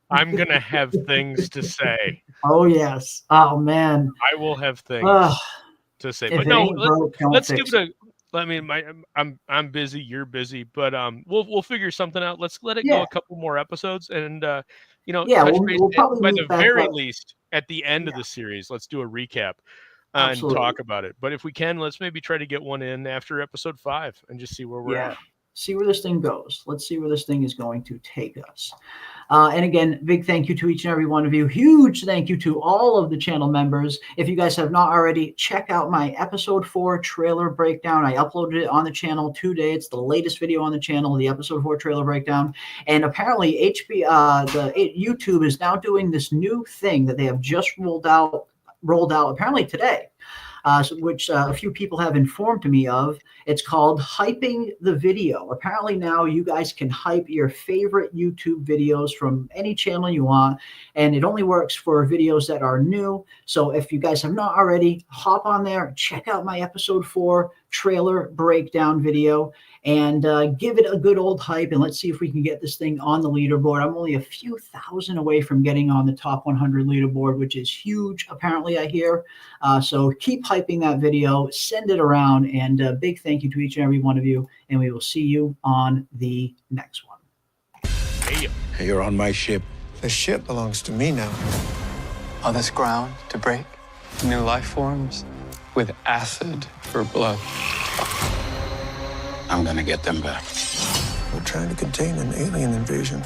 I'm gonna have things to say. Oh yes. Oh man. I will have things to say. But no, let's give it a. I mean, I'm busy. You're busy, but we'll figure something out. Let's let it go a couple more episodes, and touch base we'll by the very least at the end of the series. Let's do a recap. And talk about it. But if we can, let's maybe try to get one in after episode 5 and just see where we're at. see where this thing goes. Let's see where this thing is going to take us. And again, big thank you to each and every one of you. Huge thank you to all of the channel members. If you guys have not already, check out my episode 4 trailer breakdown. I uploaded it on the channel today. It's the latest video on the channel, the episode 4 trailer breakdown. And apparently YouTube is now doing this new thing that they have just rolled out apparently today. Which a few people have informed me of. It's called hyping the video. Apparently now you guys can hype your favorite YouTube videos from any channel you want, and it only works for videos that are new. So if you guys have not already, hop on there, check out my episode 4 trailer breakdown video, and give it a good old hype, and let's see if we can get this thing on the leaderboard. I'm only a few thousand away from getting on the top 100 leaderboard, which is huge, apparently, I hear. So keep hyping that video, send it around, and a big thank you to each and every one of you, and we will see you on the next one. Hey, you're on my ship. The ship belongs to me now. All this ground to break, new life forms with acid for blood. I'm gonna get them back. We're trying to contain an alien invasion.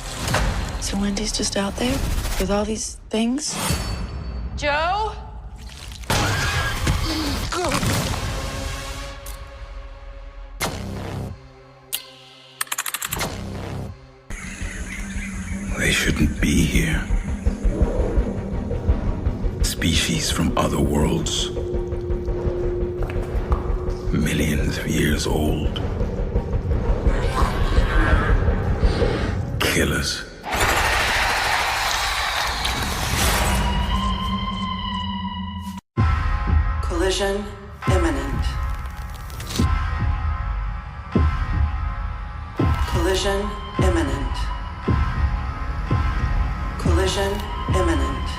So Wendy's just out there with all these things? Joe? They shouldn't be here. Species from other worlds. Millions of years old. Killers. Collision imminent. Collision imminent. Collision imminent.